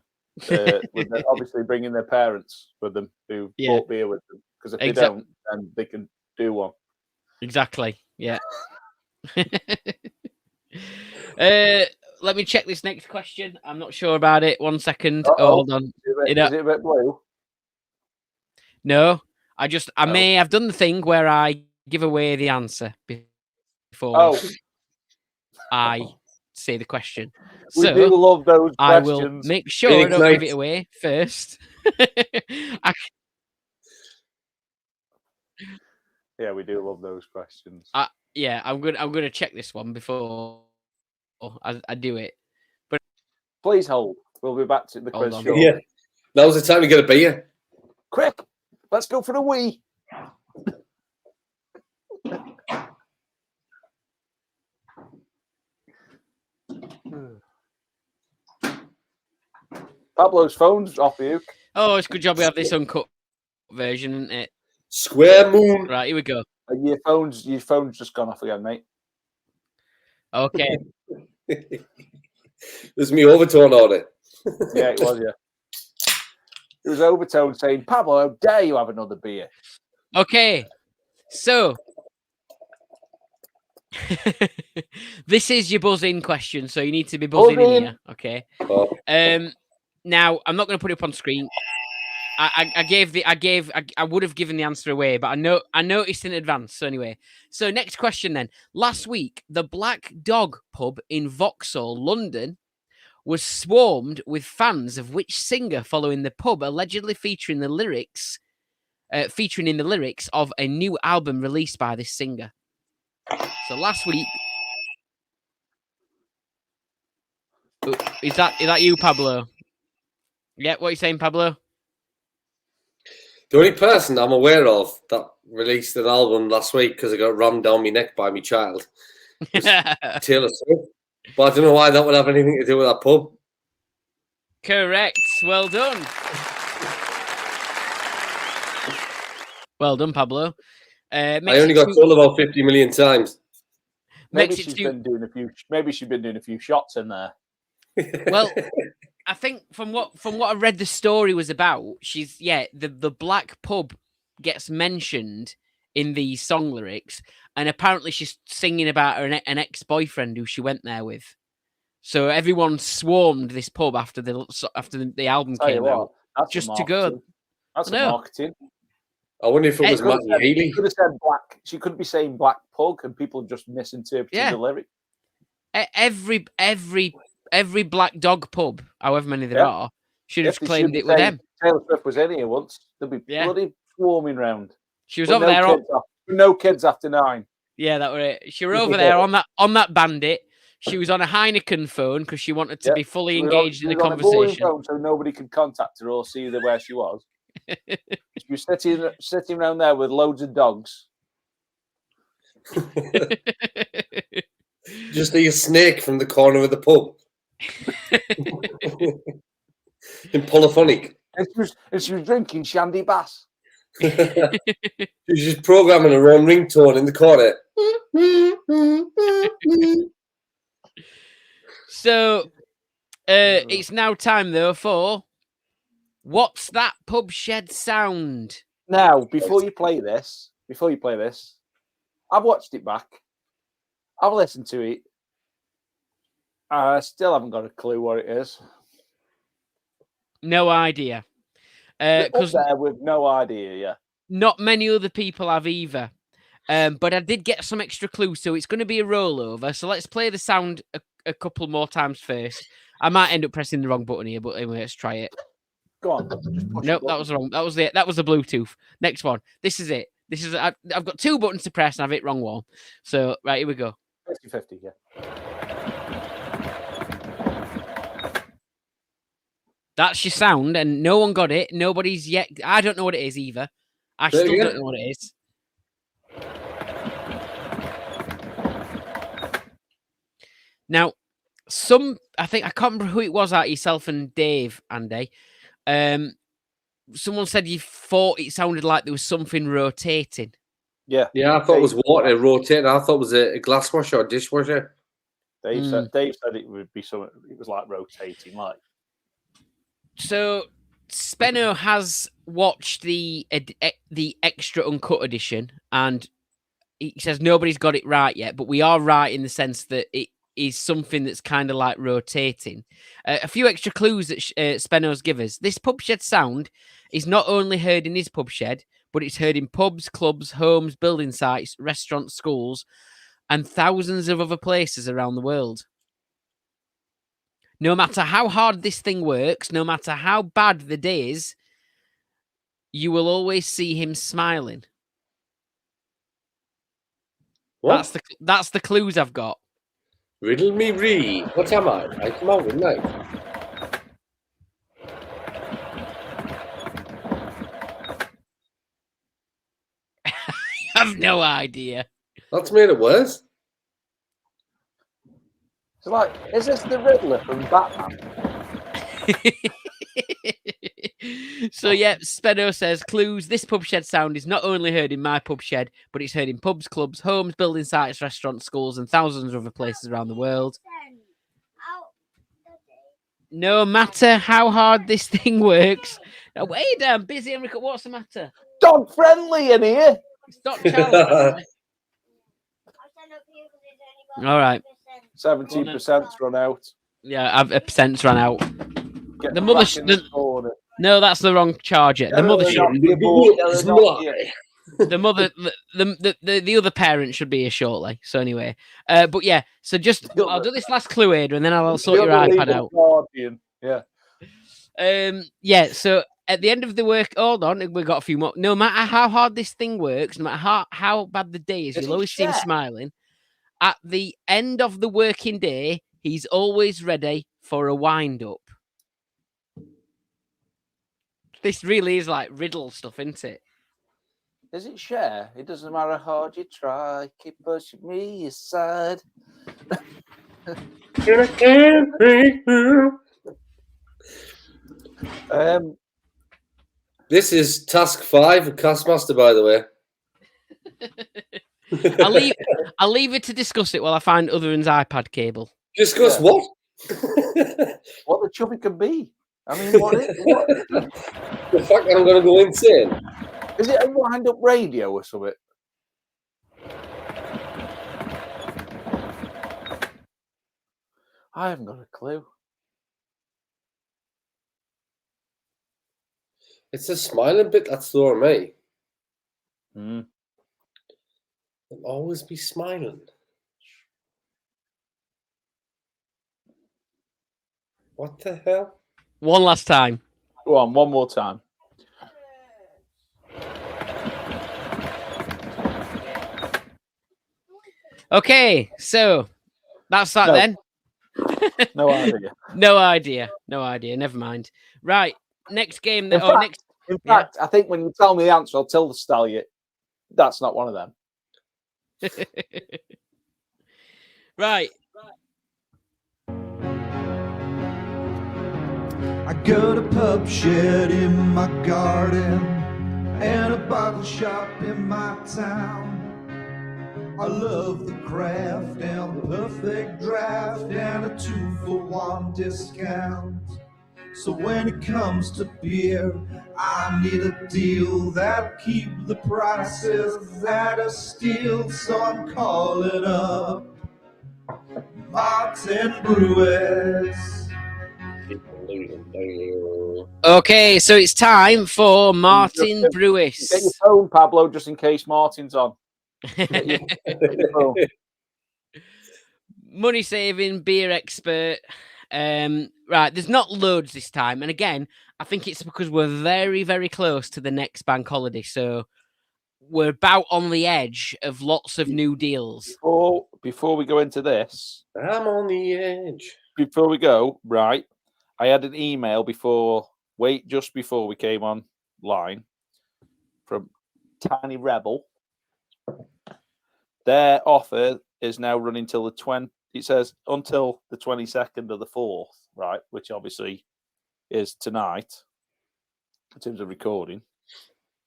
Obviously bringing their parents with them who bought beer with them, because if they don't, then they can do one.
Exactly. Yeah. Let me check this next question. I'm not sure about it. 1 second. Hold on.
Is it a bit blue?
No. I may have done the thing where I give away the answer before I say the question.
We do love those questions.
I will make sure I don't give it away first.
Yeah, we do love those questions.
I'm gonna check this one before I do it. But
please hold. We'll be back to the quiz.
Yeah, now's the time to get a beer.
Quick, let's go for the wee. Pablo's phone's off you.
Oh, it's a good job we have this uncut version, isn't it?
Square moon.
Right, here we go.
Your phone's just gone off again, mate.
Okay.
There's me overtone on it.
Yeah, it was, yeah. It was overtone saying, Pablo, how dare you have another beer?
Okay. So this is your buzz-in question, so you need to be buzzing in here. Okay. Now I'm not going to put it up on screen. I would have given the answer away, but I noticed in advance. So anyway, so next question then. Last week, the Black Dog pub in Vauxhall, London, was swarmed with fans of which singer following the pub allegedly featuring in the lyrics of a new album released by this singer. So last week, is that you, Pablo? Yeah, what are you saying, Pablo?
The only person I'm aware of that released an album last week because I got rammed down my neck by my child was Taylor Swift. But I don't know why that would have anything to do with that pub.
Correct. Well done. Well done, Pablo.
I only got told about 50 million times.
Maybe she's been doing a few shots in there.
Well, I think from what I read the story was about, the black pub gets mentioned in the song lyrics, and apparently she's singing about an ex-boyfriend who she went there with. So everyone swarmed this pub after the album came out, just to go.
That's marketing.
I wonder if it was Matt Healy.
She could have said black. She could be saying black pug, and people just misinterpreted the lyric.
Every black dog pub, however many there are, should have claimed it with them.
Taylor Swift was in here once. There'd be bloody swarming round.
She was over there
no kids after 9.
Yeah, that were it. She was over there on that Bandit. She was on a Heineken phone because she wanted to be fully engaged in the conversation.
Phone so nobody could contact her or see where she was. She was sitting around there with loads of dogs.
Just like a snake from the corner of the pub. In polyphonic.
And she was drinking Shandy Bass.
She was just programming her own ringtone in the corner.
So it's now time though for What's That Pub Shed Sound?
Now, before you play this, I've watched it back. I've listened to it. I still haven't got a clue what it is.
No idea.
Because there with no idea, yeah.
Not many other people have either. But I did get some extra clues, so it's going to be a rollover. So let's play the sound a couple more times first. I might end up pressing the wrong button here, but anyway, let's try it.
Go on.
Nope, that was wrong. That was the Bluetooth. Next one. This is it. This is I've got 2 buttons to press and I've hit wrong one. So right, here we go.
50-50, yeah.
That's your sound, and no one got it. Nobody's yet. I don't know what it is either. I
Say it
still
again?
don't know what it is. Now, I think I can't remember who it was out yourself and Dave, Andy. Someone said you thought it sounded like there was something rotating.
Yeah.
Yeah, I thought it was water rotating. I thought it was a glass washer or dishwasher.
Dave said it would be something. It was like rotating, like.
So Spenno has watched the extra uncut edition, and he says nobody's got it right yet, but we are right in the sense that it is something that's kind of like rotating. A few extra clues that Spenno's give us. This pub shed sound is not only heard in his pub shed, but it's heard in pubs, clubs, homes, building sites, restaurants, schools, and thousands of other places around the world. No matter how hard this thing works, no matter how bad the day is, you will always see him smiling.
What?
That's the clues I've got.
Riddle me read. What am I? I come out with night.
I've no idea.
That's made it worse.
It's like, is this the Riddler from Batman?
So yeah, Spenno says clues. This pub shed sound is not only heard in my pub shed, but it's heard in pubs, clubs, homes, building sites, restaurants, schools, and thousands of other places around the world. No matter how hard this thing works. Now, wait, I'm busy, Enrico. What's the matter?
Dog friendly in here.
Stop child. All right.
17%'s run out.
Yeah, a percent's run out.
Get
The mother.
back in the corner.
No, that's the wrong charger. The mother should. The mother, the other parent should be here shortly. So anyway, but yeah. So just I'll do this last clue, Ada, and then I'll sort your iPad out.
Guardian. Yeah.
Yeah. So at the end of the work, hold on, we've got a few more. No matter how hard this thing works, no matter how bad the day is, you'll always see him smiling. At the end of the working day, he's always ready for a wind up. This really is like riddle stuff, isn't it?
Is it Cher? It doesn't matter how hard you try, keep pushing me aside.
This is task 5 of Castmaster, by the way.
I'll leave it to discuss it while I find Other's iPad cable.
Discuss what?
What the chuffy can be. I mean, what is it?
The fact that I'm going to go insane.
Is it a wind-up radio or something? I haven't got a clue.
It's a smiling bit that's throwing me.
Mm.
I'll always be smiling. What the hell?
One last time.
Go on, one more time.
Okay, so that's that then.
No idea.
No idea. Never mind. Right, next game.
In fact, I think when you tell me the answer, I'll tell the stallion that's not one of them.
Right.
I got a pub shed in my garden and a bottle shop in my town. I love the craft and the perfect draft and a 2-for-1 discount. So when it comes to beer, I need a deal that'll keep the prices at a steal. So I'm calling up Martin Brewis.
Okay, so it's time for Martin Brewis.
Get your phone, Pablo, just in case Martin's on.
Money saving beer expert. Right, there's not loads this time, and again, I think it's because we're very, very close to the next bank holiday. So we're about on the edge of lots of new deals.
Before we go into this,
I'm on the edge.
before we go, right, I had an email just before we came online from Tiny Rebel. Their offer is now running till it says until the 22nd of the 4th, right, which obviously is tonight in terms of recording,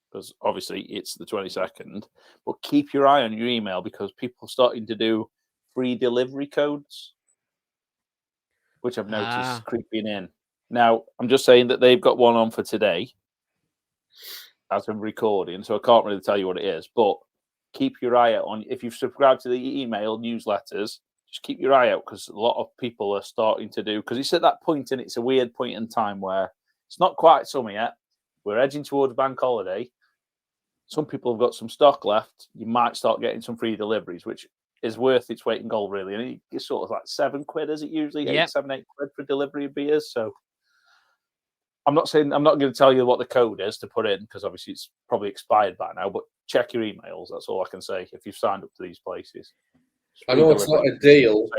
because obviously it's the 22nd. But keep your eye on your email because people are starting to do free delivery codes, which I've noticed creeping in. Now, I'm just saying that they've got one on for today as I'm recording, so I can't really tell you what it is, but keep your eye out on, if you've subscribed to the email newsletters, just keep your eye out because a lot of people are starting to do, because it's at that point and it's a weird point in time where it's not quite summer yet. We're edging towards bank holiday. Some people have got some stock left. You might start getting some free deliveries, which is worth its weight in gold, really. And it's sort of like £7, is it usually?
Yep.
£8 for delivery of beers. So I'm not going to tell you what the code is to put in because obviously it's probably expired by now, but check your emails. That's all I can say if you've signed up to these places.
I know it's not a deal,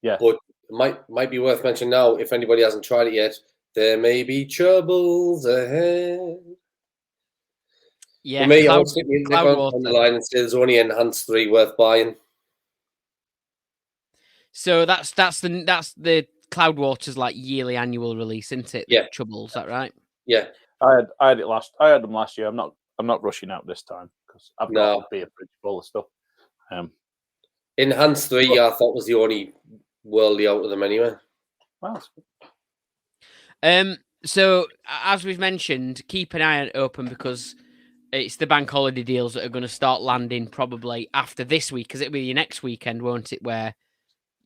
yeah,
but it might be worth mentioning now, if anybody hasn't tried it yet, there may be troubles ahead.
Yeah,
for me, I'll stick my neck
Cloudwater
on the line and say there's only Enhanced 3 worth buying.
So that's the Cloudwater's like yearly annual release, isn't it?
Yeah.
Troubles, is that right?
Yeah.
I had them last year. I'm not rushing out this time because I've got a beer fridge full of stuff.
Enhanced 3, I thought was the only worldly out of them anyway.
Wow.
So as we've mentioned, keep an eye open because it's the bank holiday deals that are going to start landing probably after this week, because it'll be your next weekend, won't it? Where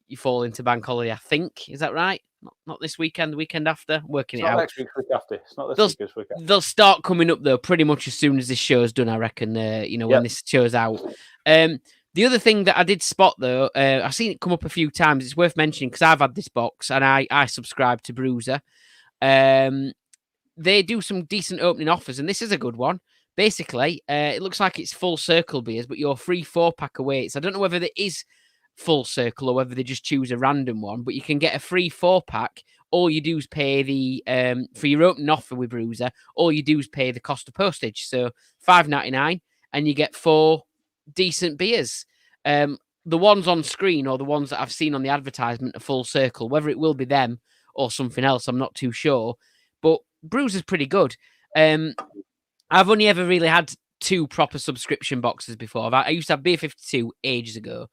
you fall into bank holiday, I think. Is that right? Not this weekend, the weekend after. Working
It's
it
not
out.
next week, week after. It's not this week, this weekend.
They'll start coming up though, pretty much as soon as this show's done. I reckon. When this show's out. The other thing that I did spot though, I've seen it come up a few times. It's worth mentioning because I've had this box and I subscribe to Bruiser. They do some decent opening offers, and this is a good one. Basically, it looks like it's Full Circle beers, but you're free 4-pack away. So I don't know whether there is Full Circle or whether they just choose a random one, but you can get a free 4-pack. All you do is pay for your opening offer with Bruiser, all you do is pay the cost of postage. So $5.99 and you get 4 decent beers. The ones on screen or the ones that I've seen on the advertisement are Full Circle. Whether it will be them or something else, I'm not too sure. But Bruiser's pretty good. I've only ever really had 2 proper subscription boxes before. I used to have Beer 52 ages ago.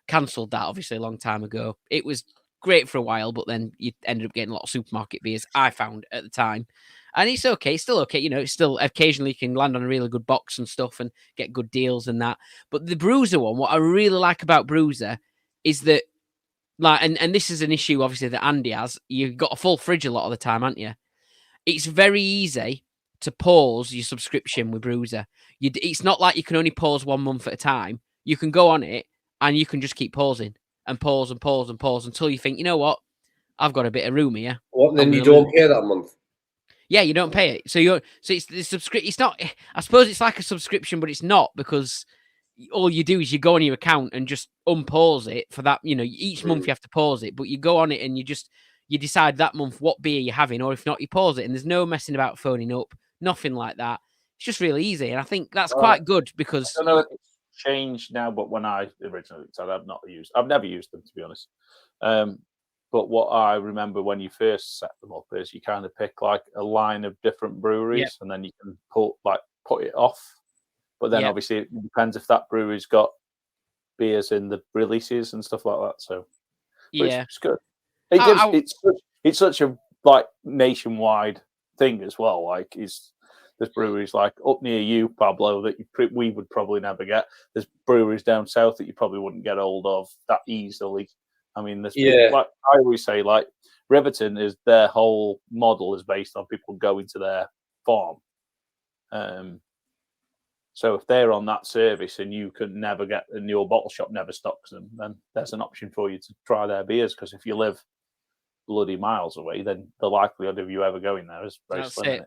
Cancelled that, obviously, a long time ago. It was great for a while, but then you ended up getting a lot of supermarket beers, I found, at the time. And it's okay. It's still okay. It's still occasionally you can land on a really good box and stuff and get good deals and that. But the Bruiser one, what I really like about Bruiser is that, and this is an issue, obviously, that Andy has. You've got a full fridge a lot of the time, haven't you? It's very easy to pause your subscription with Bruiser. It's not like you can only pause 1 month at a time. You can go on it and you can just keep pausing and pause and pause and pause until you think, you know what, I've got a bit of room here.
What? Then you don't pay that month?
Yeah, you don't pay it. So it's the subscription. It's not. I suppose it's like a subscription, but it's not, because all you do is you go on your account and just unpause it for that. Each month you have to pause it, but you go on it and you decide that month what beer you're having, or if not, you pause it. And there's no messing about phoning up, nothing like that. It's just really easy, and I think that's quite good because
I don't know if it's changed now, but when I originally said I've never used them, to be honest. But what I remember when you first set them up is you kind of pick like a line of different breweries, and then you can put it off. But then obviously it depends if that brewery's got beers in the releases and stuff like that. So it's good. It's such a nationwide thing as well. There's breweries like up near you, Pablo, that we would probably never get. There's breweries down south that you probably wouldn't get hold of that easily. I mean, there's people, I always say, Riverton is their whole model is based on people going to their farm. So if they're on that service and you can never get, and your bottle shop never stocks them, then there's an option for you to try their beers. Because if you live bloody miles away, then the likelihood of you ever going there is very slim.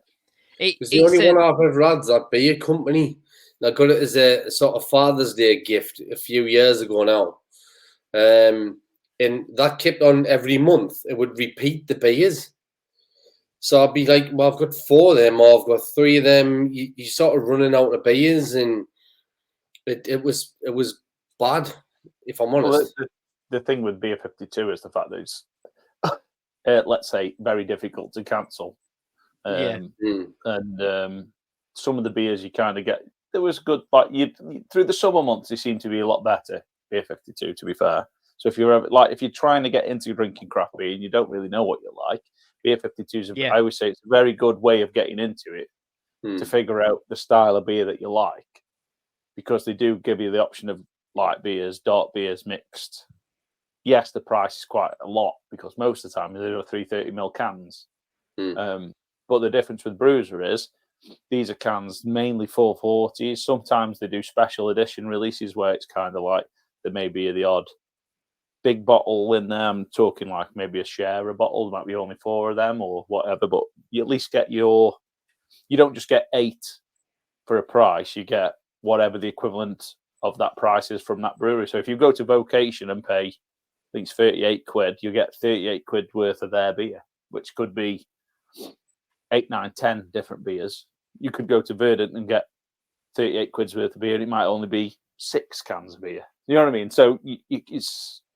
It's the only one I've ever had, that beer company. And I got it as a sort of Father's Day gift a few years ago now. And that kept on every month. It would repeat the beers. So I'd be like, well, I've got 4 of them, or I've got 3 of them. You sort of running out of beers, and it was bad, if I'm honest.
Well, the thing with Beer 52 is the fact that it's, let's say, very difficult to cancel. And some of the beers you kind of get, there was good, but through the summer months they seem to be a lot better. Beer 52, to be fair. So if you're trying to get into drinking craft beer and you don't really know what you like, Beer 52 is I always say it's a very good way of getting into it to figure out the style of beer that you like, because they do give you the option of light beers, dark beers, mixed. Yes, the price is quite a lot because most of the time they're 330ml cans. But the difference with Bruiser is these are cans mainly 440s. Sometimes they do special edition releases where it's kind of like there may be the odd big bottle in there. I'm talking like maybe a share a bottle. There might be only 4 of them or whatever, but you at least get you don't just get 8 for a price. You get whatever the equivalent of that price is from that brewery. So if you go to Vocation and pay, I think it's 38 quid, you get 38 quid worth of their beer, which could be 8, 9, 10 different beers. You could go to Verdant and get 38 quid's worth of beer, and it might only be 6 cans of beer. You know what I mean? So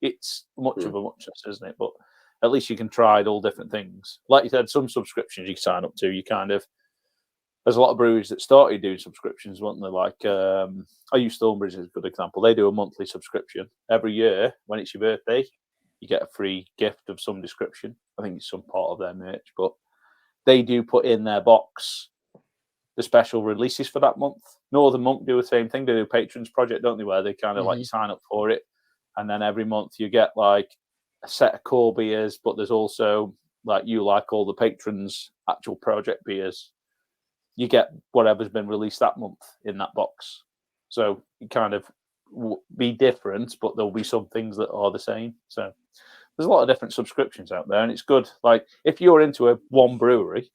it's much of a muchness, isn't it? But at least you can try all different things. Like you said, some subscriptions you can sign up to. There's a lot of breweries that started doing subscriptions, weren't they? Like I use Stonebridge as a good example. They do a monthly subscription every year. When it's your birthday, you get a free gift of some description. I think it's some part of their merch, but they do put in their box the special releases for that month. Northern Monk do the same thing. They do a Patrons Project, don't they, where they kind of like you sign up for it, and then every month you get like a set of core beers, but there's also like all the patrons' actual project beers. You get whatever's been released that month in that box. So you kind of be different, but there'll be some things that are the same. So there's a lot of different subscriptions out there, and it's good. Like if you're into one brewery,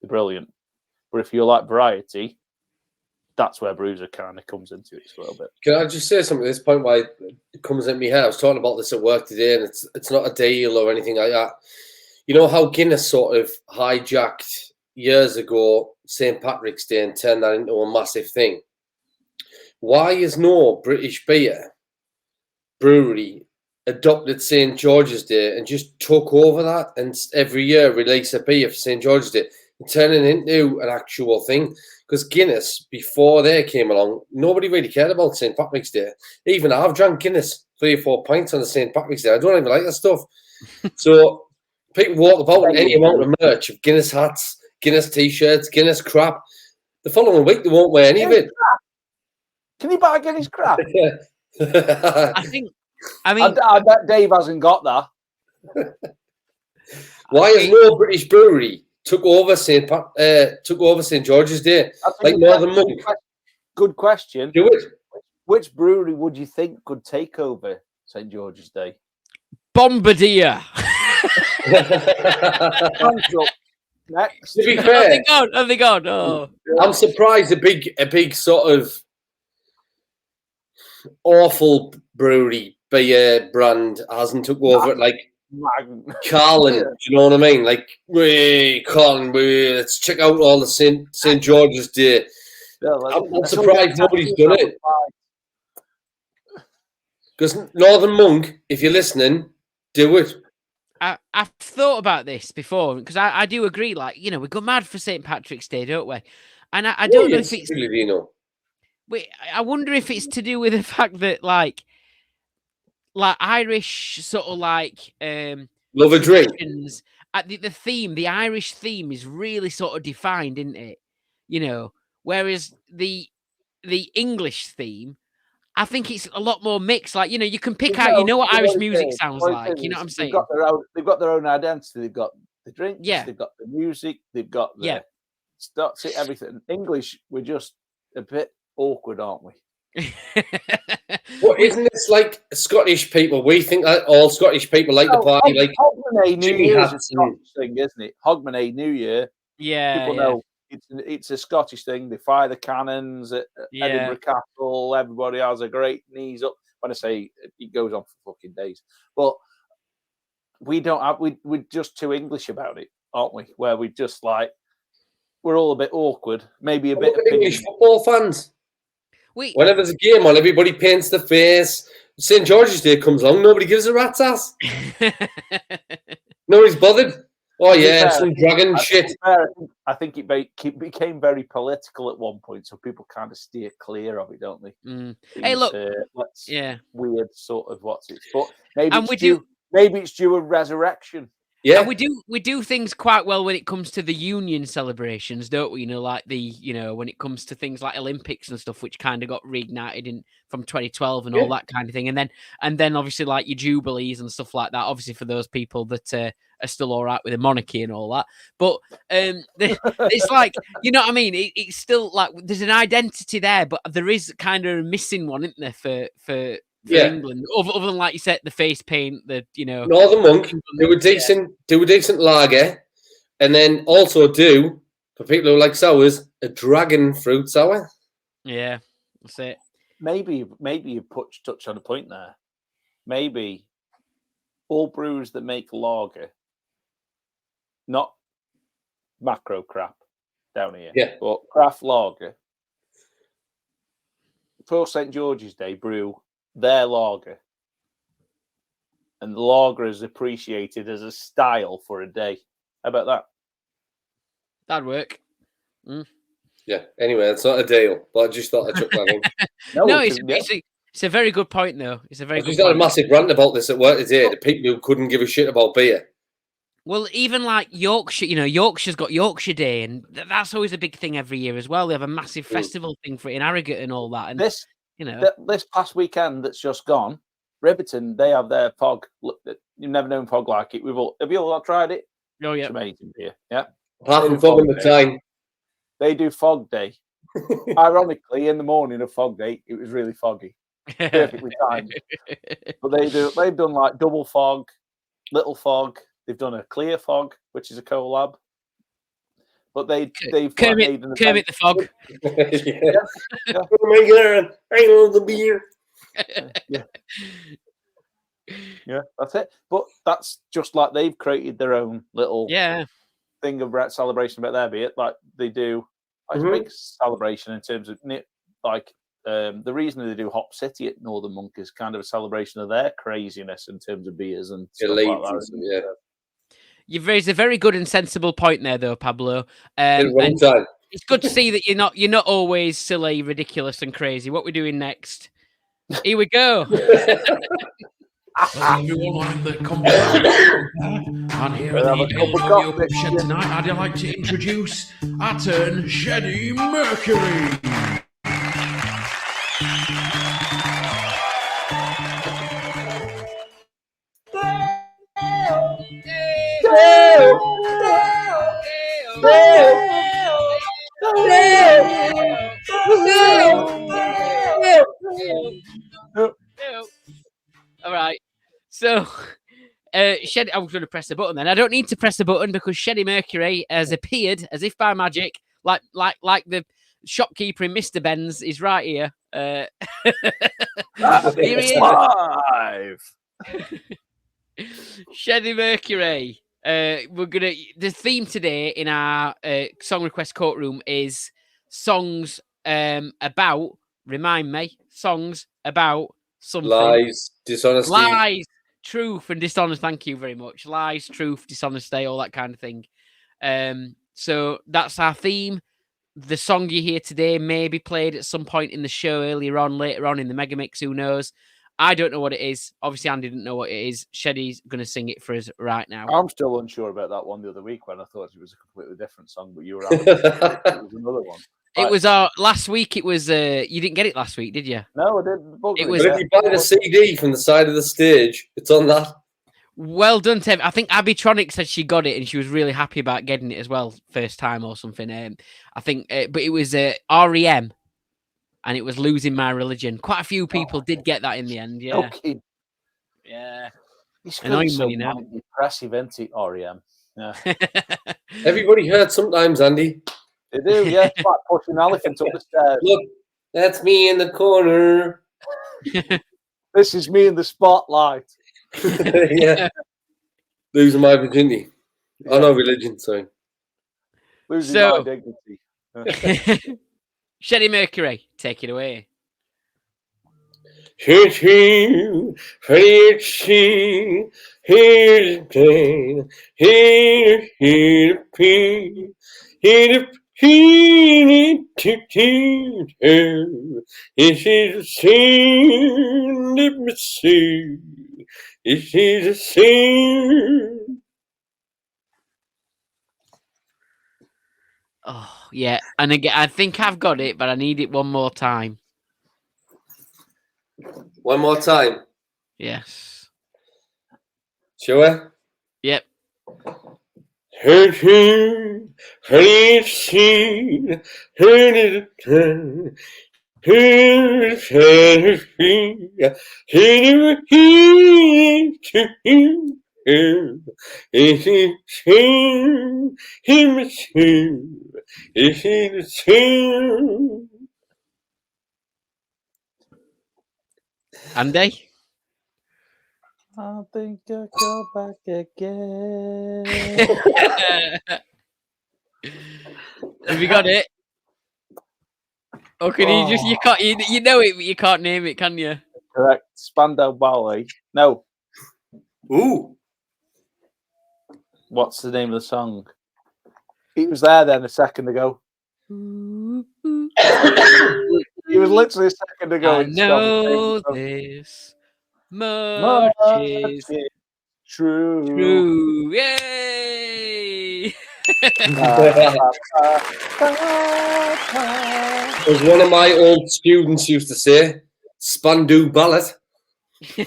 they're brilliant. But if you like variety, that's where Bruiser kind of comes into it a little bit.
Can I just say something at this point why it comes in my head? I was talking about this at work today, and it's not a deal or anything like that. You know how Guinness sort of hijacked years ago St. Patrick's Day and turned that into a massive thing? Why is no British beer brewery adopted St. George's Day and just took over that and every year release a beer for St. George's Day and turn it into an actual thing? Because Guinness, before they came along, nobody really cared about St. Patrick's Day. Even I've drank Guinness 3 or 4 pints on the St. Patrick's Day. I don't even like that stuff. So people walk about with any amount of merch of Guinness hats, Guinness t-shirts, Guinness crap. The following week, they won't wear any of it.
Can you buy Guinness crap?
I mean,
I bet Dave hasn't got that.
Why is no British brewery took over St. George's Day like Northern Monk?
Good question.
Do it.
Which brewery would you think could take over St. George's Day?
Bombardier.
Next.
To be fair,
Have they gone? Oh.
I'm surprised a big sort of awful brewery beer brand hasn't took over it, like Carlin. Do you know what I mean? Like, Carlin, let's check out all the St. George's Day. Yeah, I'm surprised nobody's done it. Because Northern Monk, if you're listening, do it.
I've thought about this before because I do agree. Like, we go mad for St. Patrick's Day, don't we? And I don't know if it's. Wait, I wonder if it's to do with the fact that like Irish sort of like
love a drink.
The theme, the Irish theme, is really sort of defined, isn't it? Whereas the English theme, I think it's a lot more mixed. Like, you can pick out, what Irish music sounds like. You know what I'm saying?
They've got their own identity. They've got the drinks.
Yeah.
They've got the music. They've got the starts it, everything. English, we're just a bit awkward, aren't we?
Well, isn't this like Scottish people? We think that all Scottish people like the party. Like
Hogmanay New Year is a Scottish thing, isn't it? Hogmanay New Year.
Yeah.
People know it's a Scottish thing. They fire the cannons at Edinburgh Castle. Everybody has a great knees up. When I say it goes on for fucking days, but we don't have. We're just too English about it, aren't we? Where we just like we're all a bit awkward, maybe a bit of
English football fans.
Whenever
there's a game on, everybody paints their face. St. George's Day comes along, nobody gives a rat's ass. Nobody's bothered. Oh yeah, some dragon shit.
I think it became very political at one point, so people kind of steer clear of it, don't they?
Hey, look,
weird sort of what's it? But maybe it's due a resurrection.
Yeah, and we do things quite well when it comes to the union celebrations, don't we? Like when it comes to things like Olympics and stuff, which kind of got reignited from 2012 and all that kind of thing, and then obviously like your jubilees and stuff like that. Obviously for those people that are still all right with the monarchy and all that, but it's like what I mean. It's still like there's an identity there, but there is kind of a missing one, isn't there, for England, other than like you said, the face paint,
Northern Monk, do a decent lager, and then also do for people who like sours a dragon fruit sour.
Yeah, that's it.
Maybe you touch on a point there. Maybe all brewers that make lager, not macro crap down here, but craft lager for St. George's Day brew their lager, and the lager is appreciated as a style for a day. How about that?
That'd work.
Yeah. Anyway, it's not a deal, but I just thought I'd chuck that in.
It's a very good point, though. It's a very.
We've got a massive rant about this at work today. The people who couldn't give a shit about beer.
Well, even like Yorkshire, Yorkshire's got Yorkshire Day, and that's always a big thing every year as well. They have a massive festival thing for it in Harrogate and all that. And
this past weekend that's just gone, Riverton, they have their fog. You've never known fog like it. Have you all tried it?
Oh yeah,
it's amazing beer. Yeah,
apart from fog in the time,
they do fog day. Ironically, in the morning of fog day, it was really foggy, perfectly timed. But they've done like double fog, little fog. They've done a clear fog, which is a collab. But they've
Kermit the Fog.
Oh my god, I love the beer.
Yeah, that's it. But that's just like they've created their own little thing of celebration about their beer. Like they do a big celebration in terms of like the reason they do Hop City at Northern Monk is kind of a celebration of their craziness in terms of beers and stuff like that.
You've raised a very good and sensible point there, though, Pablo. It's good to see that you're not always silly, ridiculous, and crazy. What we're doing next? Here we go.
Hello everyone, I'm the and here at the Ale Pub Shed tonight, I'd like to introduce our turn, Sheddie Mercury.
All right. So, Sheddie, I was going to press the button then. I don't need to press the button because Sheddie Mercury has appeared as if by magic, like the shopkeeper in Mr. Benz is right here. Here he is.
Live.
Sheddie Mercury. The theme today in our song request courtroom is songs about. Remind me, songs about something.
Lies, dishonesty.
Lies, truth, and dishonesty. Thank you very much. Lies, truth, dishonesty, all that kind of thing. So that's our theme. The song you hear today may be played at some point in the show later on in the Mega Mix. Who knows? I don't know what it is. Obviously, Andy didn't know what it is. Sheddie's going to sing it for us right now.
I'm still unsure about that one the other week when I thought it was a completely different song, but you were right. It was another one.
It was last week. It was you didn't get it last week, did you?
No, I didn't.
It was.
But if you buy the CD from the side of the stage, it's on that.
Well done, Tim. I think Abby Tronic said she got it and she was really happy about getting it as well, first time or something. I think, but it was REM, and it was Losing My Religion. Quite a few people did get that in the end. Yeah.
Okay.
Yeah.
It's so depressive, isn't it, REM? Yeah.
Everybody hurts sometimes, Andy.
They do, yeah. It's like pushing elephants up the stairs.
Look, that's me in the corner.
This is me in the spotlight.
Yeah. Losing my virginity. Oh, no, religion, sorry.
Losing
So-
my dignity.
Sheddie Mercury, take it away.
Here's he, here's she, here's the pain, here's the pain, here's the pain, this is the sin, let me see, this is the sin.
Oh, yeah. And again, I think I've got it, but I need it one more time.
One more time.
Yes.
Sure?
Yep.
Heard him, heard seen, heard it turn, heard it to him, is it seen, him seen, is it seen?
Andy?
I think I'll go back again.
Have you got it? Or can you just, you can't, you know it, but you can't name it, can you?
Correct. Spandau Ballet. No.
Ooh.
What's the name of the song? He was there then a second ago. He was literally a second ago.
I
in
know
Scotland.
this much is
Much is true.
true. Yay!
As one of my old students used to say, Spandau Ballet. Have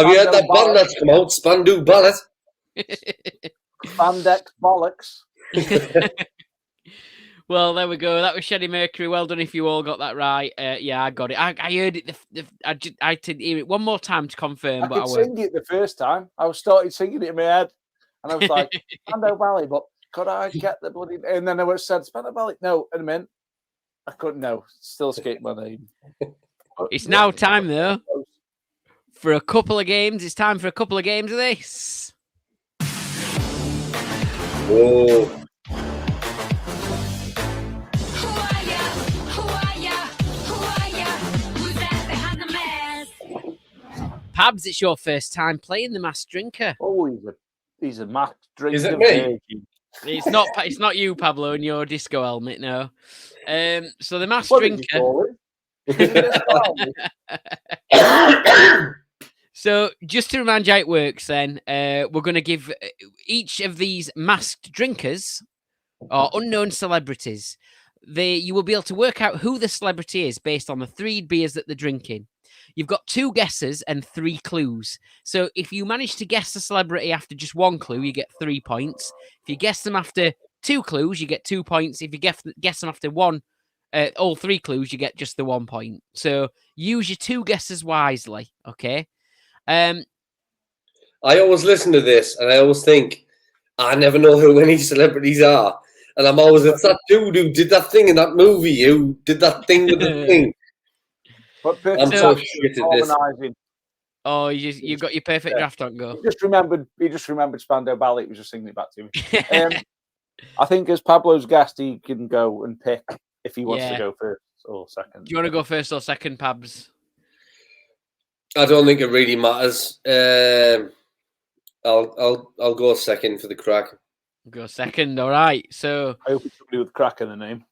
you heard that band that's come out, Spandau Ballet?
Spandex bollocks.
Well, there we go. That was Sheddie Mercury. Well done if you all got that right. Yeah, I got it. I heard it. I didn't hear it one more time to confirm.
I
but
could sing it the first time. I started singing it in my head. And I was like, Spandau Ballet, but could I get the bloody... And then I said, Spandau Ballet. No, in a minute. I couldn't know. Still escaped my name.
It's now time, though, for a couple of games. It's time for a couple of games of this.
Whoa.
Pabs, it's your first time playing the Masked Drinker.
Oh, he's a masked drinker.
Is it me?
virgin.
It's not you, Pablo, in your disco helmet, no. So the Masked
What did you
Drinker.
call it? Is it a style?
So just to remind you how it works, then we're going to give each of these masked drinkers or unknown celebrities. You will be able to work out who the celebrity is based on the 3 beers that they're drinking. You've got 2 guesses and 3 clues. So if you manage to guess the celebrity after just 1 clue, you get 3 points. If you guess them after 2 clues, you get 2 points. If you guess them after all 3 clues, you get just the 1 point. So use your 2 guesses wisely, okay?
I always listen to this and I always think, I never know who any celebrities are. And I'm always, it's that dude who did that thing in that movie, who did that thing with the thing.
But
I'm so shit at this.
harmonising.
Oh, you got your perfect draft on go.
He just remembered Spandau Ballet. He was just singing it back to me. I think as Pablo's guest, he can go and pick if he wants to go first or second.
Do you want to go first or second, Pabs?
I don't think it really matters. I'll go second for the crack.
Go second, all right. So
I hope it's somebody with crack in the name.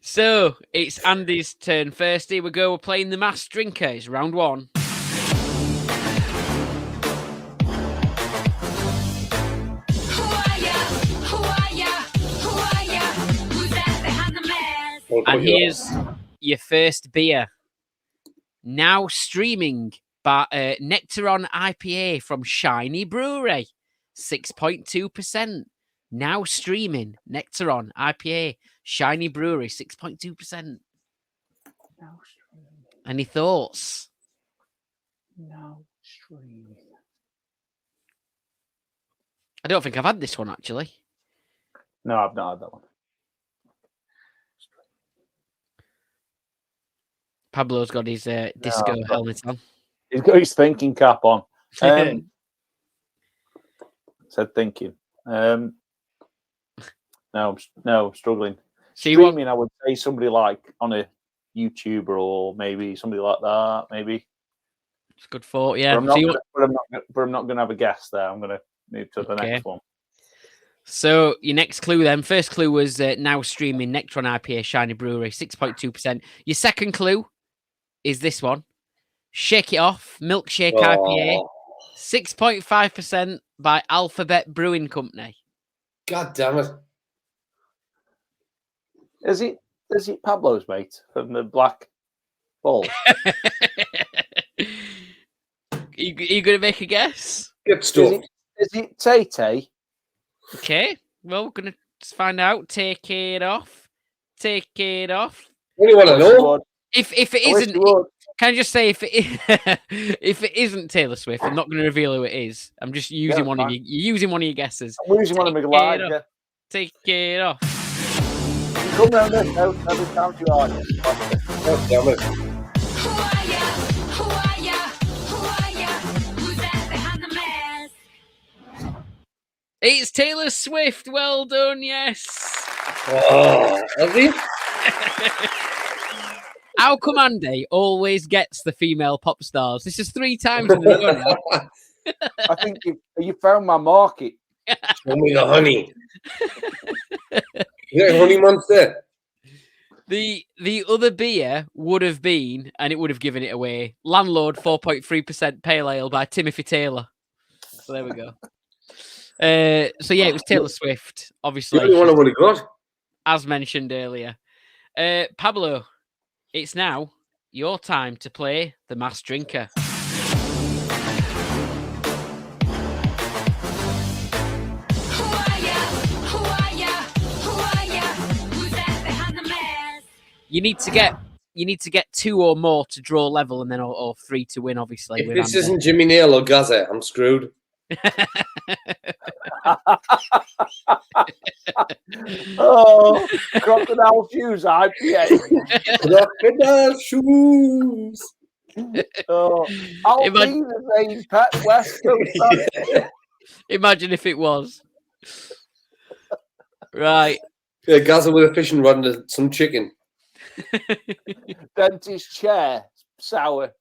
so it's Andy's turn first. Here we go. We're playing the Masked Drinker. It's round 1. And here's your first beer. Now streaming by Nectaron IPA from Shiny Brewery, 6.2%. Now streaming Nectaron IPA, Shiny Brewery, 6.2%. Any thoughts?
Now streaming.
I don't think I've had this one actually.
No, I've not had that one.
Pablo's got his disco helmet on.
He's got his thinking cap on. Said thinking. No, I'm struggling.
So you want
Streaming, I would say somebody like on a YouTuber or maybe somebody like that. Maybe.
it's good thought, yeah.
But I'm not going to have a guess there. I'm going to move to the next one.
So your next clue then. First clue was now streaming Nectron IPA Shiny Brewery, 6.2%. Your second clue is this one. Shake It Off Milkshake IPA, 6.5% by Alphabet Brewing Company.
God damn it.
Is it Pablo's mate from the Black Ball?
you going to make a guess?
Good stuff.
Is it Tay-Tay?
Okay, well, we're going to find out. Take it off. Take it off.
What do you want to know?
If it isn't, can I just say if it isn't Taylor Swift, I'm not going to reveal who it is. I'm just using one of your guesses.
I'm using one of my live.
Take it off.
You come round this house every time you are.
God damn it.
Who are ya? Who are ya? Who are ya? Who's that behind the mask?
It's Taylor Swift. Well done, yes.
Oh, have you?
How come Andy always gets the female pop stars? This is 3 times in a row now.
I think you found my market.
Show me the honey. You got honey month there?
The other beer would have been, and it would have given it away, Landlord 4.3% Pale Ale by Timothy Taylor. So there we go. So yeah, it was Taylor Swift, obviously.
You want to what he got?
As mentioned earlier. Pablo, it's now your time to play the Mass Drinker.
Who are ya? Who are ya? Who are ya? Who's that behind the mask?
You need to get 2 or more to draw level, and then or 3 to win. Obviously,
If
with
this
Andy.
isn't Jimmy Nail or Gaza, I'm screwed.
Oh, Crocodile Shoes IPA.
Crocodile shoes.
Oh, I'll be the same Pet West Coast.
Imagine if it was. Right.
Yeah, Gaza with a fishing rod and some chicken.
Dentist chair, sour.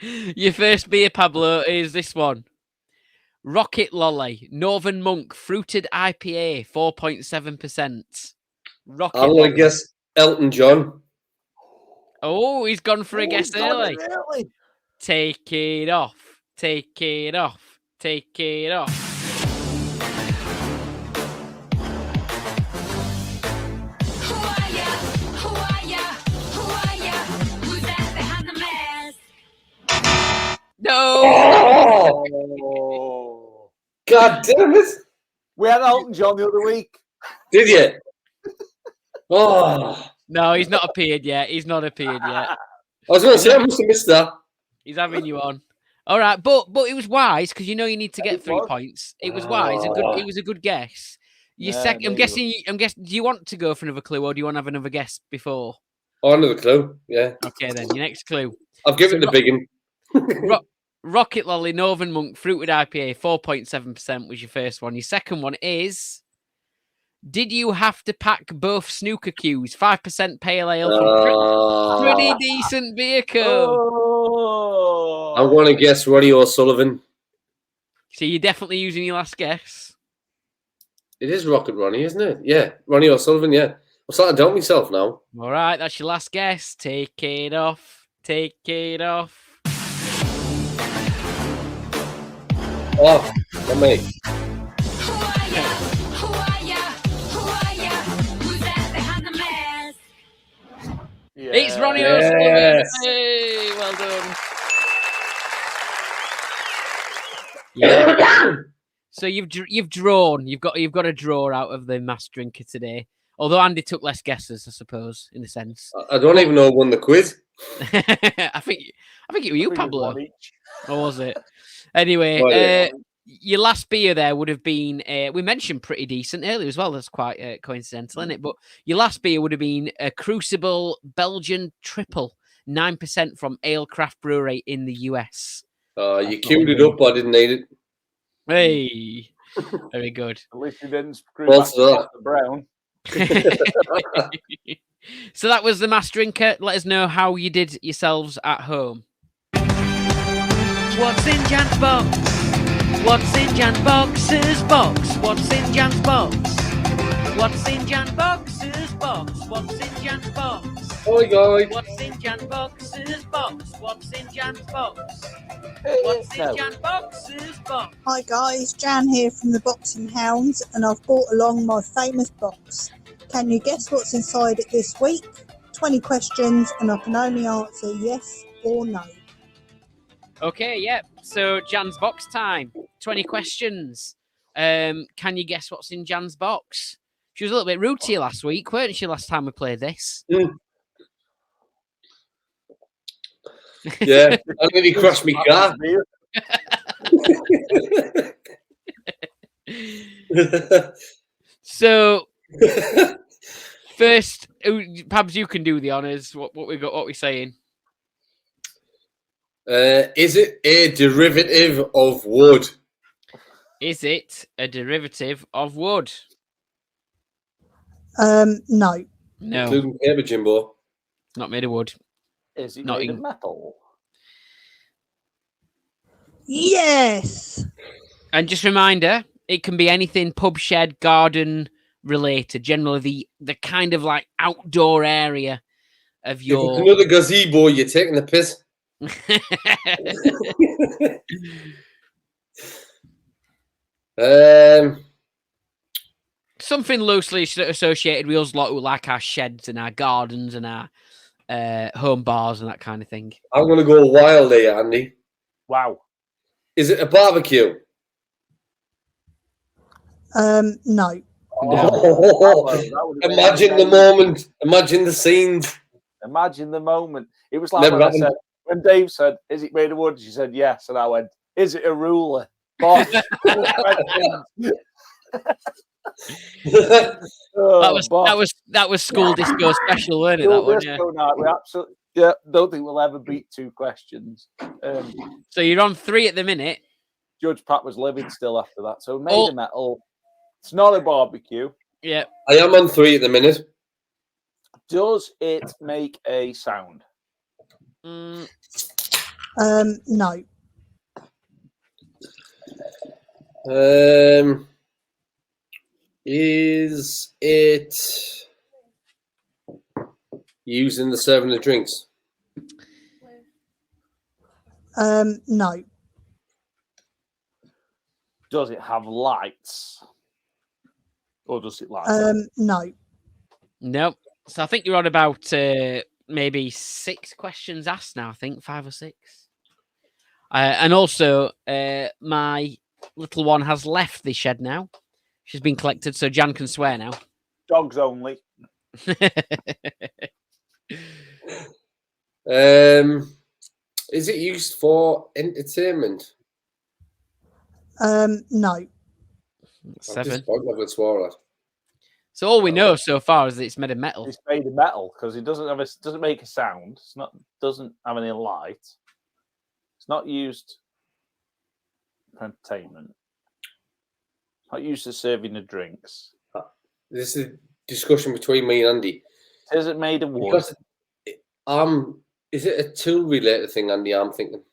Your first beer, Pablo, is this one. Rocket Lolly, Northern Monk, Fruited IPA, 4.7%. Rocket
I'm going to guess Elton John.
Oh, he's gone for a guess early.
Really?
Take it off. Take it off. Take it off.
Who are ya? Who are ya? Who are ya? Who's that behind the mask?
No!
Oh.
God damn it.
We had Elton John the other week.
Did you? Oh.
No, he's not appeared yet. He's not appeared yet.
I was going to say, I must have missed that.
He's having you on. All right, but it was wise because you know you need to get 3 points. It was wise. It was a good guess. I'm guessing. Do you want to go for another clue, or do you want to have another guess before?
Oh, another clue. Yeah.
Okay, then your next clue.
I've given the big one.
Rocket Lolly, Northern Monk, Fruited IPA, 4.7% was your first one. Your second one is. Did you have to pack both snooker cues? 5% pale ale from pretty decent beer co.
Oh.
I'm going to guess Ronnie O'Sullivan.
So you're definitely using your last guess.
It is Rocket Ronnie, isn't it? Yeah, Ronnie O'Sullivan, yeah. I'm starting to doubt myself now.
All right, that's your last guess. Take it off. Take it off.
Oh, not me.
Who are ya? Who are ya? Who are ya? Who's that behind the mask?
Yeah.
It's Ronnie
Yes.
O'Sullivan. Hey, well done. Yeah. So you've drawn. You've got a draw out of the Mass Drinker today. Although Andy took less guesses, I suppose, in a sense.
I don't even know who won the quiz.
I think it were you, Pablo.
One each.
Or was it? Anyway,
Oh, yeah.
your last beer there would have been, we mentioned pretty decent earlier as well. That's quite coincidental, isn't it? But your last beer would have been a Crucible Belgian Triple, 9% from Ale Craft Brewery in the US.
You queued it up, I didn't need it.
Hey, very good.
At least you didn't screw
Well,
back
so-
the brown.
So that was the Mass Drinker. Let us know how you did yourselves at home. What's in Jan's box? What's in Jan's box's box? What's in Jan's box? What's in Jan's box's box? What's in Jan's box?
Hi guys.
What's in Jan's box's box? What's in Jan's box?
Hey,
What's in
no.
Jan's box's box?
Hi guys, Jan here from the Boxing Hounds, and I've brought along my famous box. Can you guess what's inside it this week? 20 questions, and I can only answer yes or no.
Okay, yeah. So Jan's box time. 20 questions. Can you guess what's in Jan's box? She was a little bit rude to you last week, weren't she, last time we played this?
Yeah, I nearly crashed my car.
So first, Pabs, you can do the honours. What we got? What we saying?
Is it a derivative of wood?
Is it a derivative of wood?
No.
No,
Including paper, Jimbo.
not made of wood.
Is it
Not
made
in-
of metal?
Yes.
And just reminder, it can be anything pub, shed, garden related. Generally, the kind of like outdoor area of
If it's
your.
another gazebo, you're taking the piss.
Something loosely associated with us, like our sheds and our gardens and our home bars and that kind of thing.
I'm going to go wild here, Andy.
Wow.
Is it a barbecue?
No.
No.
That would've been
Imagine the
amazing.
moment. Imagine the scenes.
Imagine the moment. It was like
Never
when I
happened.
said, when Dave said, "Is it made of wood?" She said, "Yes," and I went, "Is it a ruler?" Bosh.
That was school disco special, weren't it? That one, yeah.
Night. We absolutely, don't think we'll ever beat 2 questions.
So you're on 3 at the minute.
Judge Pat was living still after that, so made
Oh.
of metal. It's not a barbecue.
Yeah.
I am on 3 at the minute.
Does it make a sound?
Mm,
No.
Is it using the serving of drinks?
No.
Does it have lights? Or does it light?
No.
no. So I think you're on about maybe 6 questions asked now. I think 5 or 6. And also, my little one has left the shed now. She's been collected, so Jan can swear now.
Dogs only.
Is it used for entertainment?
No.
I'm
7.
disappointed I've got swore at.
So all we know so far is that it's made of metal.
It's made of metal because it doesn't make a sound. It's not doesn't have any light. It's not used for entertainment. It's not used for serving of drinks.
This is a discussion between me and Andy.
Is it made of wood?
Because is it a tool related thing, Andy? I'm thinking.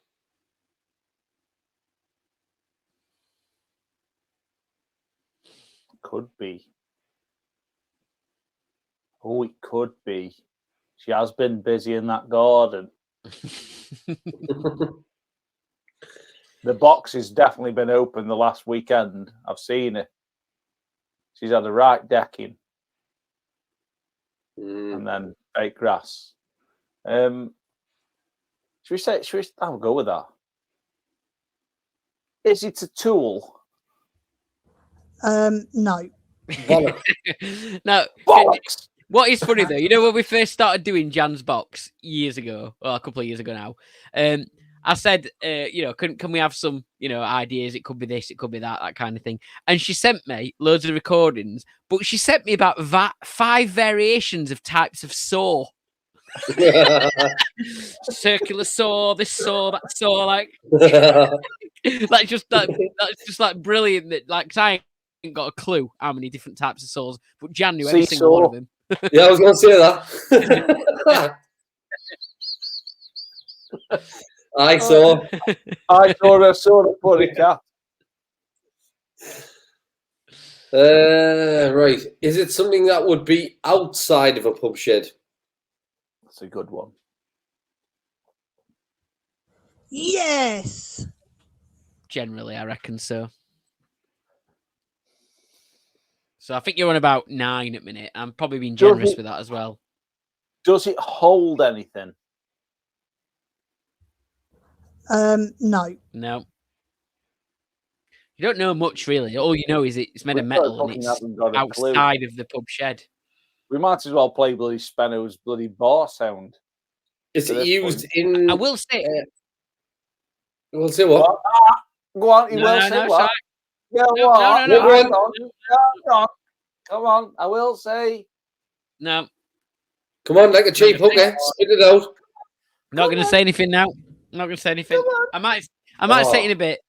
Could be. Oh, it could be. She has been busy in that garden. The box has definitely been open the last weekend. I've seen it. She's had a right decking and then fake grass. Should we I'll go with that. Is it a tool?
No.
Now,
Bollocks!
what is funny though, you know, when we first started doing Jan's box years ago, well, a couple of years ago now, I said, can we have some, ideas? It could be this, it could be that kind of thing. And she sent me loads of recordings, but she sent me about 5 variations of types of saw. Circular saw, this saw, that saw, like that's just like brilliant. That like 'cause I ain't got a clue how many different types of saws, but Jan knew every single one of them.
Yeah, I was going to say that. I saw
a funny cat.
Right. Is it something that would be outside of a pub shed?
That's a good one.
Yes.
Generally, I reckon so. So I think you're on about 9 at minute. I'm probably being generous with that as well.
Does it hold anything?
No.
No. You don't know much, really. All you know is it's made of metal and it's outside of the pub shed.
We might as well play bloody Spenno's bloody bar sound.
Is it used in...
I will say...
We'll say what?
Go on, you will say what? Yeah, what? No. Come on, I will say...
No.
Come on, like a cheap hooker. Spit it out.
Not going to say anything now. Not going to say anything. I might say it in a bit.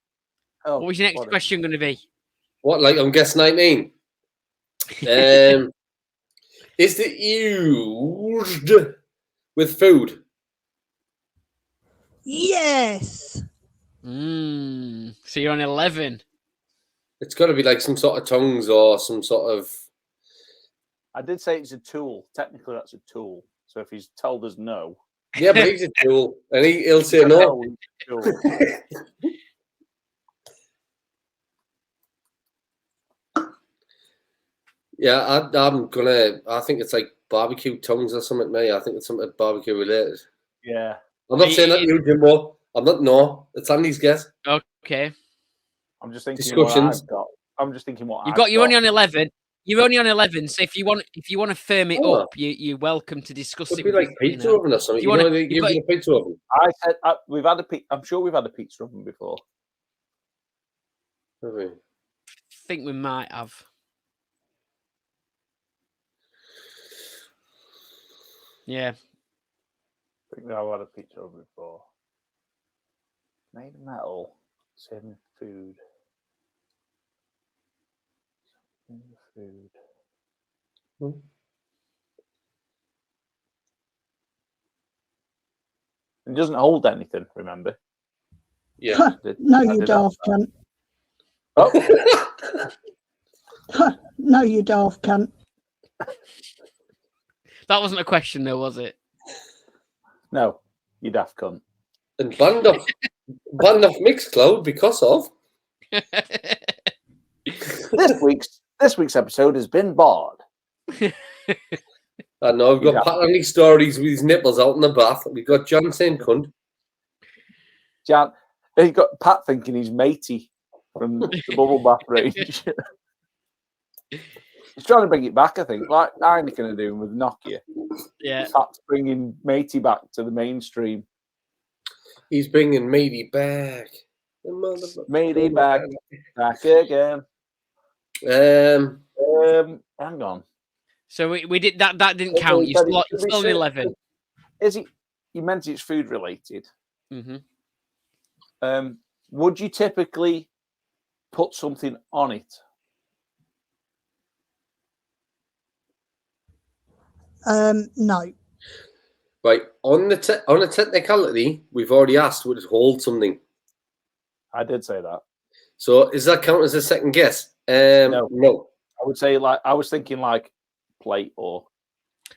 Oh,
what was your next question going to be?
What, like on guess 19? Is it used with food?
Yes.
So you're on 11.
It's got to be like some sort of tongues or some sort of...
I did say it's a tool. Technically, that's a tool. So if he's told us no...
Yeah, but he's a tool. And he'll say no. Yeah, I think it's like barbecue tongues or something, mate. I think it's something barbecue related.
Yeah.
I'm not saying that to you, Jimbo. It's Andy's guess.
Okay.
I'm just thinking
discussions.
I'm just thinking what
you're only on 11. You're only on 11, so if you want to firm it up, you're welcome to discuss it.
Could be like pizza oven or something. You know, you've got a pizza oven.
I said we've had I'm sure we've had a pizza oven before.
Have we?
I think we might have. Yeah.
I think I've had a pizza oven before. Made of metal, same food. It doesn't hold anything, remember?
Yeah.
No, you daft cunt.
Oh.
No, you daft cunt.
That wasn't a question, though, was it?
No, you daft cunt.
And banned off Mixcloud because of...
This week's episode has been barred.
I know, we've got Pat Andy stories with his nipples out in the bath. We've got Jan saying cunt.
Jan, he's got Pat thinking he's matey from the bubble bath range. He's trying to bring it back, I think, like Heineken are doing with Nokia.
Yeah.
Pat's bringing matey back to the mainstream.
He's bringing matey back.
Matey back again. Hang on.
So we did that. That didn't count. You're still on 11.
Is it? You meant it's food related.
Mm-hmm.
Would you typically put something on it?
No.
Right, on a technicality, we've already asked would it hold something.
I did say that.
So is that count as a second guess?
No.
No.
I would say I was thinking like plate or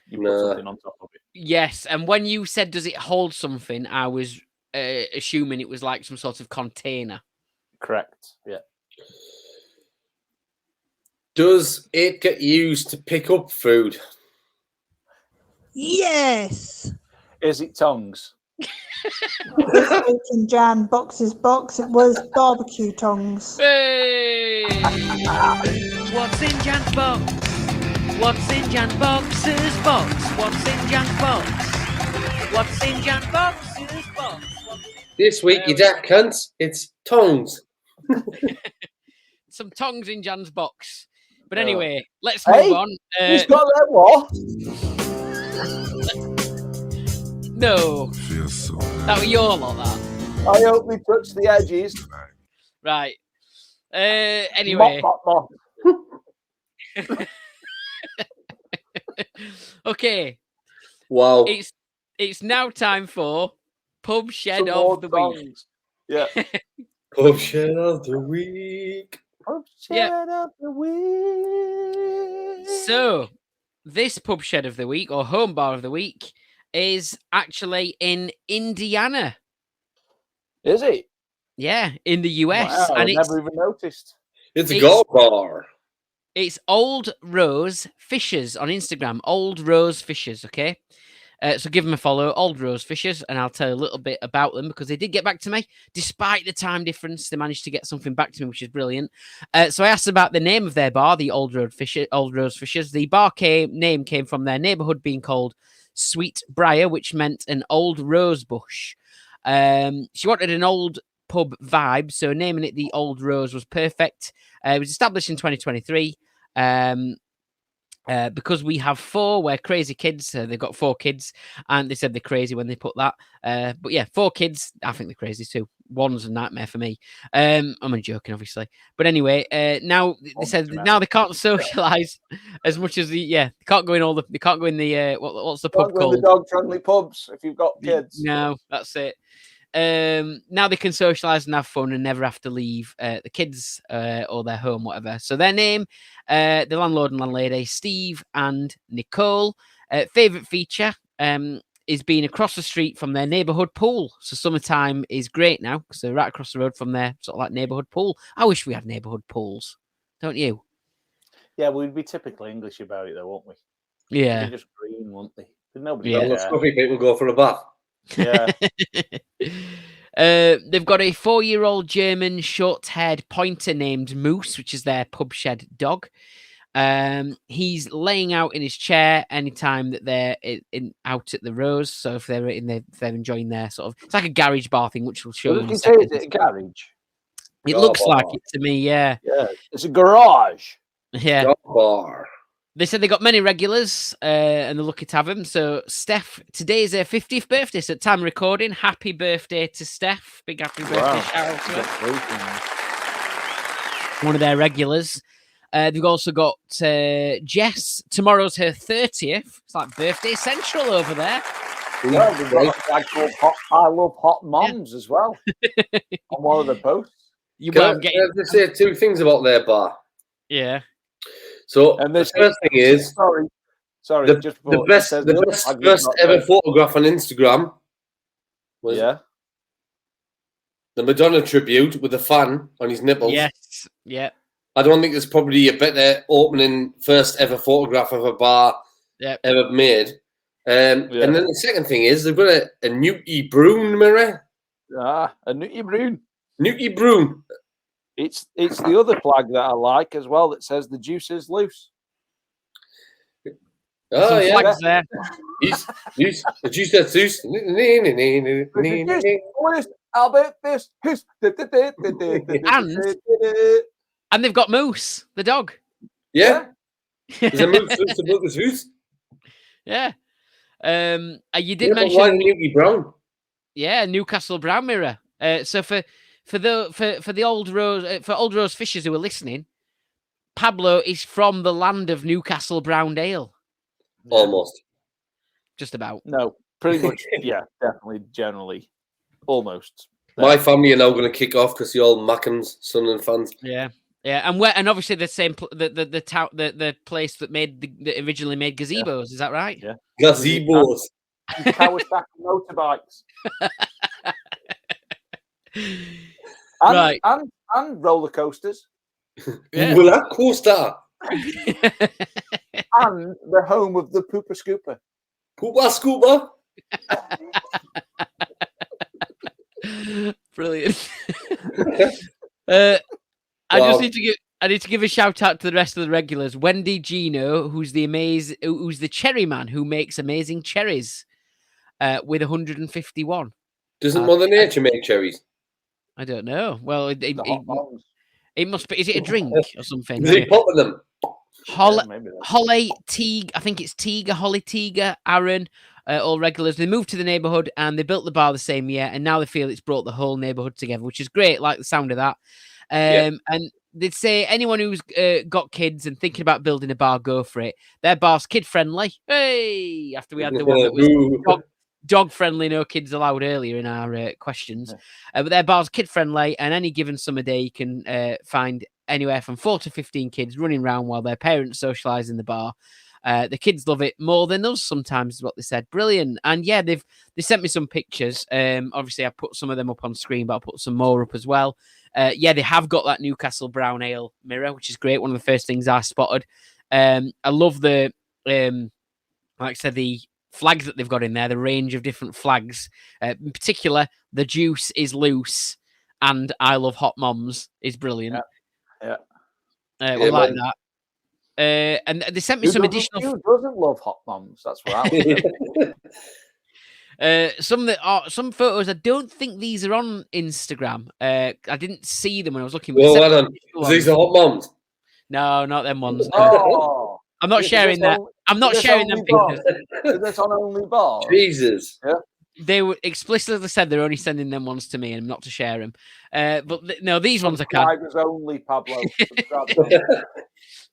you put something on top of it.
Yes, and when you said does it hold something, I was assuming it was like some sort of container.
Correct. Yeah.
Does it get used to pick up food?
Yes.
Is it tongues?
And Jan boxes box. It was barbecue tongs.
Hey! What's in Jan's box? What's in Jan's box's box? What's in Jan's box? What's in Jan's box's box? What's in
This week, you deaf cunts, it's tongues.
Some tongues in Jan's box. But
Oh.
anyway, let's move
Hey,
on.
He's got that what?
No, that was your lot, that.
I hope we touch the edges.
Right. Anyway.
Mop, mop, mop.
Okay.
Wow.
It's now time for Pub Shed
Some
of
more
the Week.
songs. Yeah.
Pub Shed of the Week.
Pub
Yeah.
Shed of the Week.
So, this Pub Shed of the Week, or Home Bar of the Week, is actually in Indiana.
Is it?
Yeah, in the US.
Wow,
And
I never even noticed.
It's a
It's-
golf bar.
It's Old Rose Fishers on Instagram. Old Rose Fishers, okay? So give them a follow, Old Rose Fishers, and I'll tell you a little bit about them because they did get back to me. Despite the time difference, they managed to get something back to me, which is brilliant. So I asked about the name of their bar, the Old Rose Fishers. The bar name came from their neighborhood being called Sweet Briar, which meant an old rose bush. She wanted an old pub vibe, so naming it the Old Rose was perfect. It was established in 2023. Because we have 4, we're crazy kids. They've got 4 kids, and they said they're crazy when they put that. But yeah, 4 kids. I think they're crazy too. One's a nightmare for me. I'm only joking, obviously. But anyway, now they said now they can't socialize as much as they can't go in they can't go in the what's the pub
Don't go in
called?
the dog-friendly pubs if you've got kids.
No, that's it. Now they can socialize and have fun and never have to leave the kids or their home, whatever. So their name, the landlord and landlady, Steve and Nicole. Favorite feature is being across the street from their neighborhood pool. So summertime is great now because they're right across the road from their sort of like neighborhood pool. I wish we had neighborhood pools, don't you?
Yeah, we'd be typically English about it, though, won't we?
Yeah.
They'd be just green, wouldn't they? Nobody
Yeah.
would
Well,
care.
scruffy people go for a bath.
Yeah.
They've got a 4-year-old German short-haired pointer named Moose, which is their pub shed dog. He's laying out in his chair anytime that they're out at the Rose. So if they're if they're enjoying their sort of, it's like a garage bar thing, which we'll show you.
What
In
did
a
you say? Is
second.
it a garage?
It
Car
looks like
bar.
it to me, yeah,
Yeah. It's a garage.
yeah.
Golf bar.
They said they got many regulars, and they're lucky to have them. So Steph, today is her 50th birthday. So at time of recording, happy birthday to Steph! Big happy birthday!
Wow.
Shout out to her.
Congratulations.
One of their regulars. They've also got Jess. Tomorrow's her 30th. It's like birthday central over there.
Well, we've got a flag called I Love Hot Moms as well on one of the posts.
Can I just say 2 things about their bar?
Yeah.
So
And
the
this
first thing is
sorry,
the,
just
the
before,
best,
it says
the
the
best
flag is
first
not
ever
there.
photograph on Instagram was
Yeah.
the Madonna tribute with a fan on his nipples.
Yes. Yeah.
I don't think there's probably a better opening first ever photograph of a bar
Yep.
ever made. And then the second thing is they've got a Newty Broom mirror.
Ah, a Nutty Brune.
Newty Broom.
It's the other flag that I like as well that says the juice is loose.
Oh,
Some
yeah.
flags there.
The juice that's loose.
I'll bet this.
And they've got Moose, the dog.
Yeah. There's a move loose above the juice.
Yeah. You did
Yeah, but
mention
why Newty Brown?
Newcastle Brown mirror. So for the Old Rose for Old Rose Fishers who are listening, Pablo is from the land of Newcastle Brown Ale.
Almost.
Just about.
No, pretty much. Yeah, definitely. Generally, almost.
My family are now going to kick off because the old Mackens, Sunderland fans.
Yeah, yeah, and obviously the same the place that that originally made gazebos. Is that right?
Yeah.
Gazebos.
And Kawasaki motorbikes.
Right.
And roller coasters.
Yeah.
Roller coaster.
And the home of the Pooper Scooper.
Pooper Scooper.
Brilliant.
Wow.
I need to give a shout out to the rest of the regulars. Wendy Gino, who's the cherry man who makes amazing cherries, with 151.
Doesn't Mother Nature make cherries?
I don't know. Well,
The hot bombs.
it must be. Is it a drink or something?
Is he popping them?
Holly,
Yeah, maybe that's-
Holly, Teague, I think it's Teague, Holly, Teague, Aaron, all regulars. They moved to the neighbourhood and they built the bar the same year, and now they feel it's brought the whole neighbourhood together, which is great. Like the sound of that. And they'd say anyone who's got kids and thinking about building a bar, go for it. Their bar's kid friendly. Hey, after we had the one that was dog friendly, no kids allowed earlier in our questions. But their bar's kid friendly, and any given summer day, you can find anywhere from 4 to 15 kids running around while their parents socialise in the bar. The kids love it more than us sometimes, is what they said. Brilliant. And yeah, they sent me some pictures. Obviously, I put some of them up on screen, but I'll put some more up as well. Yeah, they have got that Newcastle Brown Ale mirror, which is great. One of the first things I spotted. I love the, like I said, the flags that they've got in there, the range of different flags. In particular, the juice is loose and I love hot moms is brilliant.
Yeah.
We like that. And they sent me some additional.
Who doesn't love hot moms? That's what I want.
Some photos. I don't think these are on Instagram. I didn't see them when I was looking.
Well, hold on. These are hot moms.
No, not them ones. No.
Oh,
I'm not sharing that. I'm not sharing them pictures.
Is this on only bar?
Jesus.
Yeah.
They were explicitly said they're only sending them ones to me and not to share them. No, these ones I can.
Subscribers only, Pablo.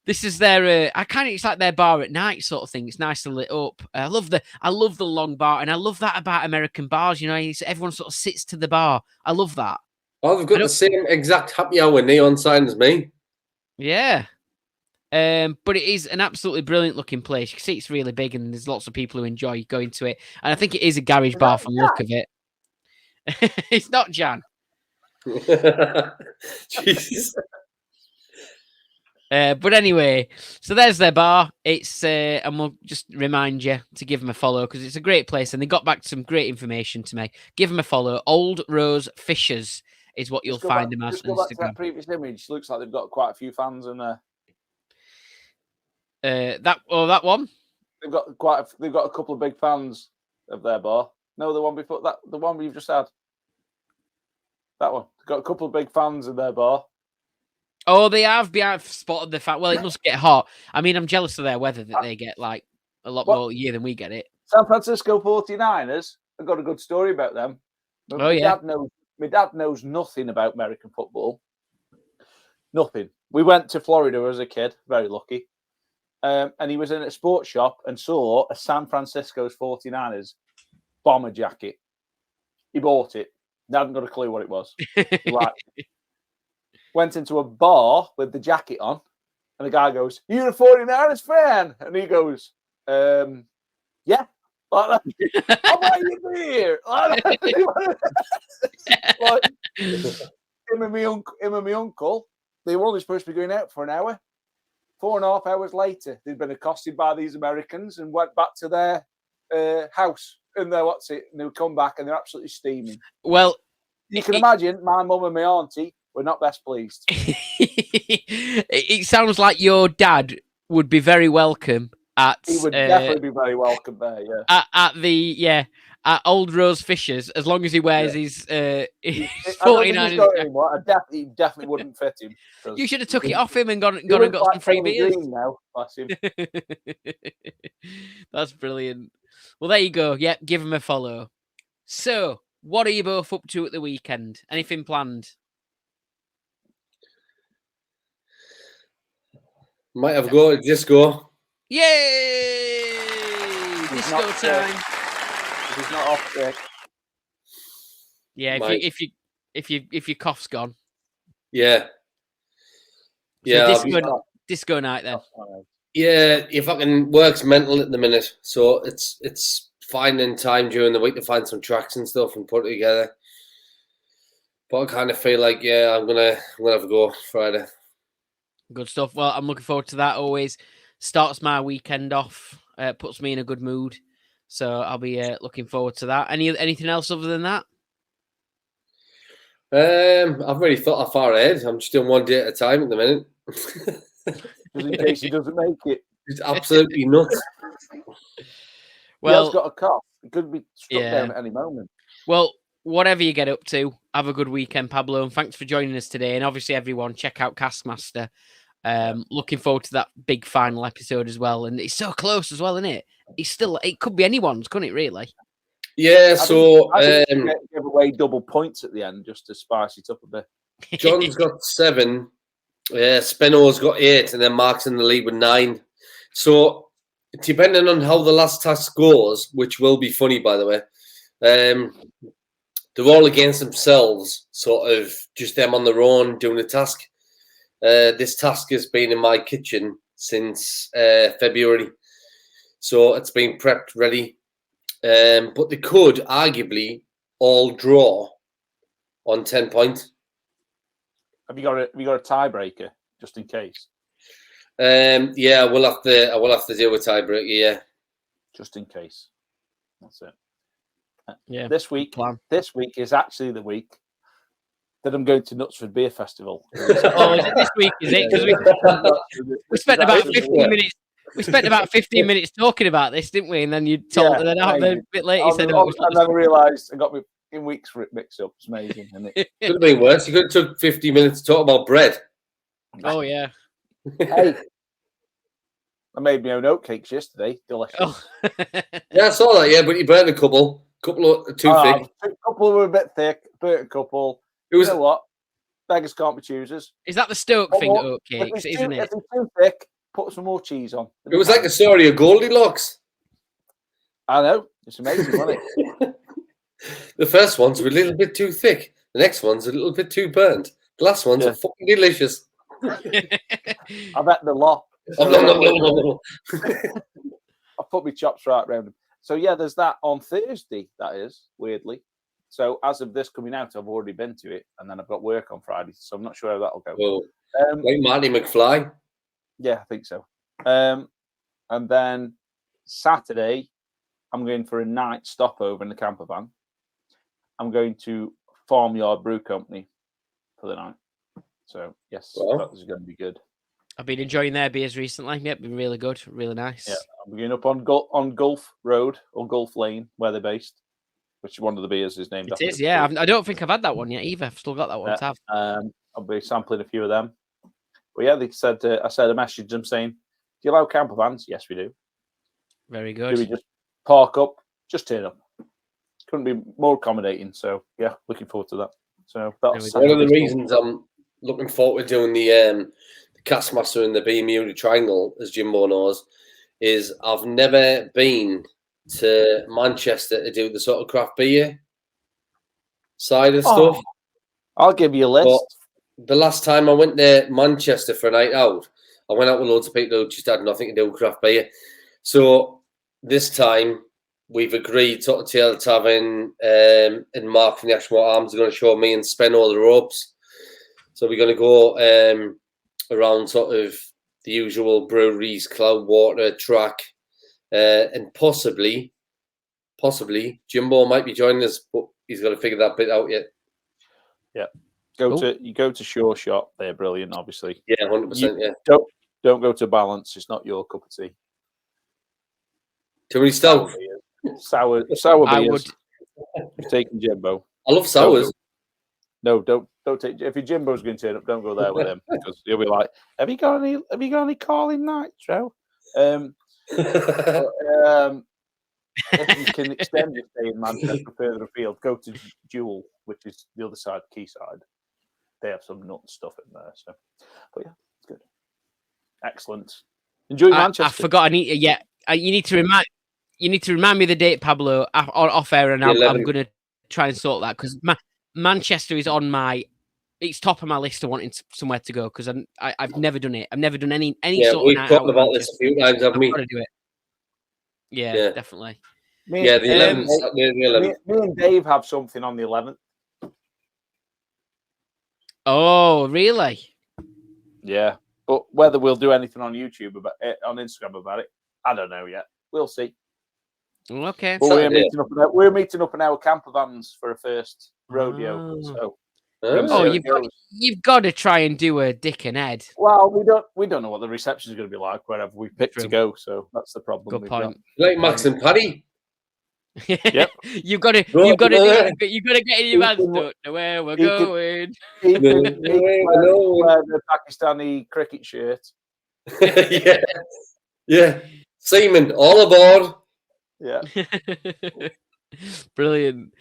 This is their. It's like their bar at night sort of thing. It's nicely lit up. I love the long bar, and I love that about American bars. You know, everyone sort of sits to the bar. I love that.
Oh, they've got the same exact happy hour neon sign as me.
Yeah. But it is an absolutely brilliant looking place. You can see it's really big, and there's lots of people who enjoy going to it. And I think it is a garage bar from the look of it. It's not Jan.
Jesus.
But anyway, so there's their bar. It's and we'll just remind you to give them a follow because it's a great place, and they got back some great information to me. Give them a follow. Old Rose Fishers is what you'll find them as.
Just go back to that previous image. Looks like they've got quite a few fans in there.
That one.
They've got a couple of big fans of their bar. No, the one before that, the one we've just had. That one. They've got a couple of big fans in their bar.
Oh, they have spotted the fact. Well, it must get hot. I mean, I'm jealous of their weather that they get like a lot more a year than we get it.
San Francisco 49ers. I've got a good story about them. My dad knows nothing about American football. Nothing. We went to Florida as a kid. Very lucky. And he was in a sports shop and saw a San Francisco's 49ers bomber jacket. He bought it. He hadn't got a clue what it was. Right. Went into a bar with the jacket on, and the guy goes, "You're a 49ers fan?" And he goes, "Yeah." Like that. How about you beer? Like, him and my uncle, they were only supposed to be going out for an hour. 4.5 hours later, they'd been accosted by these Americans and went back to their house. And they would come back and they're absolutely steaming.
Well,
you can imagine my mum and my auntie were not best pleased.
It sounds like your dad would be very welcome at.
He would definitely be very welcome there. Yeah. At
Old Rose Fishers, as long as he wears his 49ers.
He definitely wouldn't fit him.
You should have took it off him and got some free beers.
Now, bless him.
That's brilliant. Well, there you go. Yep, give him a follow. So, what are you both up to at the weekend? Anything planned?
Might have go at disco.
Yay! Disco time.
He's not off sick.
Yeah, if your cough's gone.
Yeah.
So disco night then.
Yeah, it fucking works mental at the minute. So it's finding time during the week to find some tracks and stuff and put it together. But I kind of feel like I'm gonna have a go Friday. Good
stuff. Well, I'm looking forward to that. Always starts my weekend off. Puts me in a good mood. So I'll be looking forward to that. Anything else other than that?
I've really thought how far ahead. I'm just doing one day at a time at the minute.
Just in case he doesn't make it.
It's absolutely nuts.
Well, he's got a cough. It could be struck down at any moment.
Well, whatever you get up to, have a good weekend, Pablo, and thanks for joining us today. And obviously, everyone, check out Castmaster. Looking forward to that big final episode as well. And it's so close as well, isn't it? It could be anyone's, couldn't it, really?
Yeah, so
I think give away double points at the end just to spice it up a bit.
John's got 7, Spino's got 8, and then Mark's in the lead with 9. So depending on how the last task goes, which will be funny, by the way, they're all against themselves, sort of just them on their own doing a task. This task has been in my kitchen since February, so it's been prepped, ready. But they could arguably all draw on 10 points.
Have you got a tiebreaker just in case?
Yeah, I will have to do a tiebreaker. Yeah,
just in case. That's it.
Yeah.
This week is actually the week that I'm going to Knutsford Beer Festival.
Oh, is it this week? Is it? Because we spent about 15 minutes. We spent about 15 minutes talking about this, didn't we? And then you told, and then a bit later you said,
and then I realised I got me in weeks for it mixed up. It's amazing, isn't it?
Could have been worse. You could have took 50 minutes to talk about bread.
Oh yeah.
Hey, I made my own oatcakes yesterday. Delicious.
Oh.
Yeah, I saw that. Yeah, but you burned a couple of too thick.
A couple were a bit thick. Burnt a couple. You know what? Beggars can't be choosers.
Is that the Stoke thing, oatcakes? Isn't it?
If it's too thick, put some more cheese on.
It was like the story of Goldilocks.
I know. It's amazing, wasn't it?
The first ones were a little bit too thick. The next one's a little bit too burnt. The last ones are fucking delicious.
I bet the lot.
No.
I put my chops right around them. So yeah, there's that on Thursday. That is weirdly. So as of this coming out, I've already been to it, and then I've got work on Friday, so I'm not sure how that'll go.
Well, like Marty McFly.
Yeah, I think so. And then Saturday, I'm going for a night stopover in the camper van. I'm going to Farmyard Brew Company for the night. So yes, that is going to be good.
I've been enjoying their beers recently. Yep, been really good, really nice.
Yeah, I'm going up on Gulf Road or Gulf Lane, where they're based, which one of the beers is named after.
It is, yeah. I don't think I've had that one yet either. I've still got that one to have.
I'll be sampling a few of them. But yeah, they said I messaged them saying, "Do you allow camper vans?" Yes, we do.
Very good.
Do we just park up? Just turn up. Couldn't be more accommodating. So yeah, looking forward to that. So that's
one of the reasons I'm looking forward to doing the Castmaster and the Bermuda Triangle, as Jimbo knows, is I've never been to Manchester to do the sort of craft beer side of stuff.
I'll give you a list.
But the last time I went to Manchester for a night out, I went out with loads of people who just had nothing to do with craft beer. So this time we've agreed sort of Taylor Tavern and Mark from the Ashmore Arms are going to show me and Spen all the ropes. So we're going to go around sort of the usual breweries, Cloudwater, Track, and possibly Jimbo might be joining us, but he's got to figure that bit out yet.
Yeah. You go to Sure Shot. They're brilliant, obviously.
Yeah, 100%. Yeah.
Don't go to Balance. It's not your cup of tea.
Too many stout.
Sour beers.
I would.
You're taking Jimbo.
I love sours.
Don't take. If your Jimbo's going to turn up, don't go there with him because he'll be like, "Have you got any calling nitro?" If you can extend your stay in Manchester further afield, go to Jewel, which is the other side, Quayside. They have some nut stuff in there. So, but yeah, it's good. Excellent. Enjoy Manchester.
I forgot. You need to remind me the date, Pablo, off air, and I'm going to try and sort that because Manchester is on it's top of my list of wanting somewhere to go because I've never done it. I've never done any sort of night out.
We've talked about this a few times, haven't we?
I've got to do it. Yeah, definitely.
The 11th.
Me and Dave have something on the 11th.
Oh, really?
Yeah, but whether we'll do anything on YouTube about it, on Instagram about it, I don't know yet. We'll see.
Okay.
But we're meeting up in our camper vans for a first rodeo. So.
You've got to try and do a Dick and Ed.
Well, we don't know what the reception is going to be like wherever we pick to go. So that's the problem.
Good point.
Like Max and Paddy.
Yep.
You've got to
Go
you've got to
on,
you've got to get in your hands.
Ethan,
Don't know where we're
he can-
going.
He could,
No,
he could
I
wear,
know.
wear the Pakistani cricket shirt.
Yeah, yeah. Simon, all aboard.
Yeah.
Brilliant.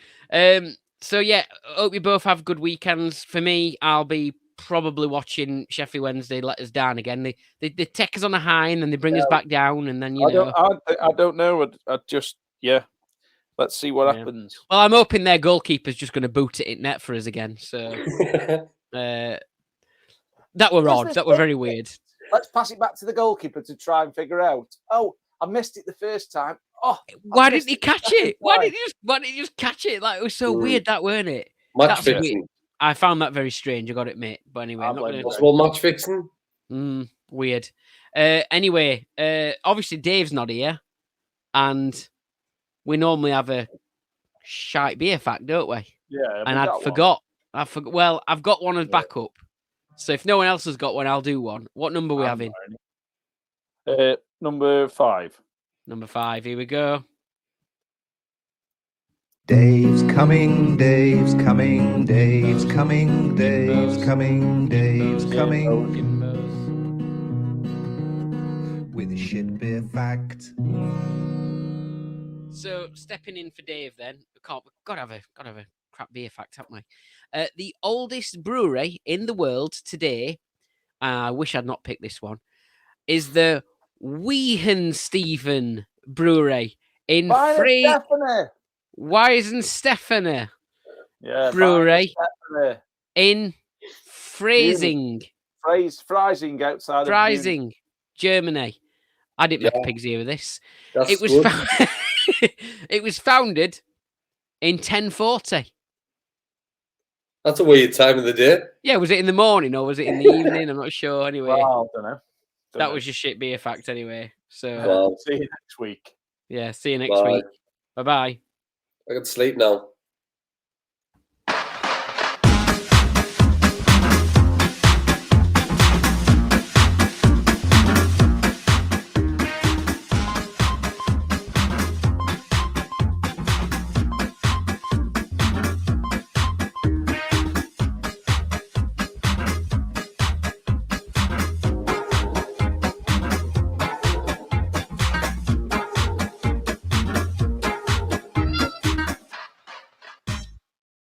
So yeah, hope you both have good weekends. For me, I'll be probably watching Sheffield Wednesday let us down again. They take us on a high and then they bring us back down, and then
I don't know. I just Let's see what
Yeah.
happens.
Well, I'm hoping their goalkeeper's just going to boot it in net for us again. So that were odd. That were very weird.
Let's pass it back to the goalkeeper to try and figure out. Oh, I missed it the first time. Oh,
why didn't he catch it? Why didn't you just catch it? Like, it was so
Mm.
weird, that weren't it?
Match
That's weird.
fixing.
I found that very strange. I got to admit. But anyway, I'm not going to.
Possible match fixing.
Weird. Anyway, obviously Dave's not here, and we normally have a shite beer fact, don't we?
Yeah,
and I forgot. Well, I've got one as backup. So if no one else has got one, I'll do one. What number are we having?
Number 5.
Number 5. Here we go.
Dave's coming, Dave's coming, Dave's coming, Dave's coming, Dave's coming. With a shit beer fact.
So stepping in for Dave, then we've got to have a crap beer fact, haven't we? The oldest brewery in the world today. I wish I'd not picked this one. Is the Weihenstephen Brewery in Weihenstephaner Brewery in Freising.
Freising outside
Freising,
of
Germany. I didn't make a pig's ear of this.
That's
It was
good.
it was founded in 1040.
That's a weird time of the day.
Yeah, was it in the morning or was it in the evening? I'm not sure. Anyway,
Well, I don't know.
that was your shit beer fact anyway. So
Wow.
See you next week.
yeah, see you next
Bye.
week. Bye bye.
I can sleep now.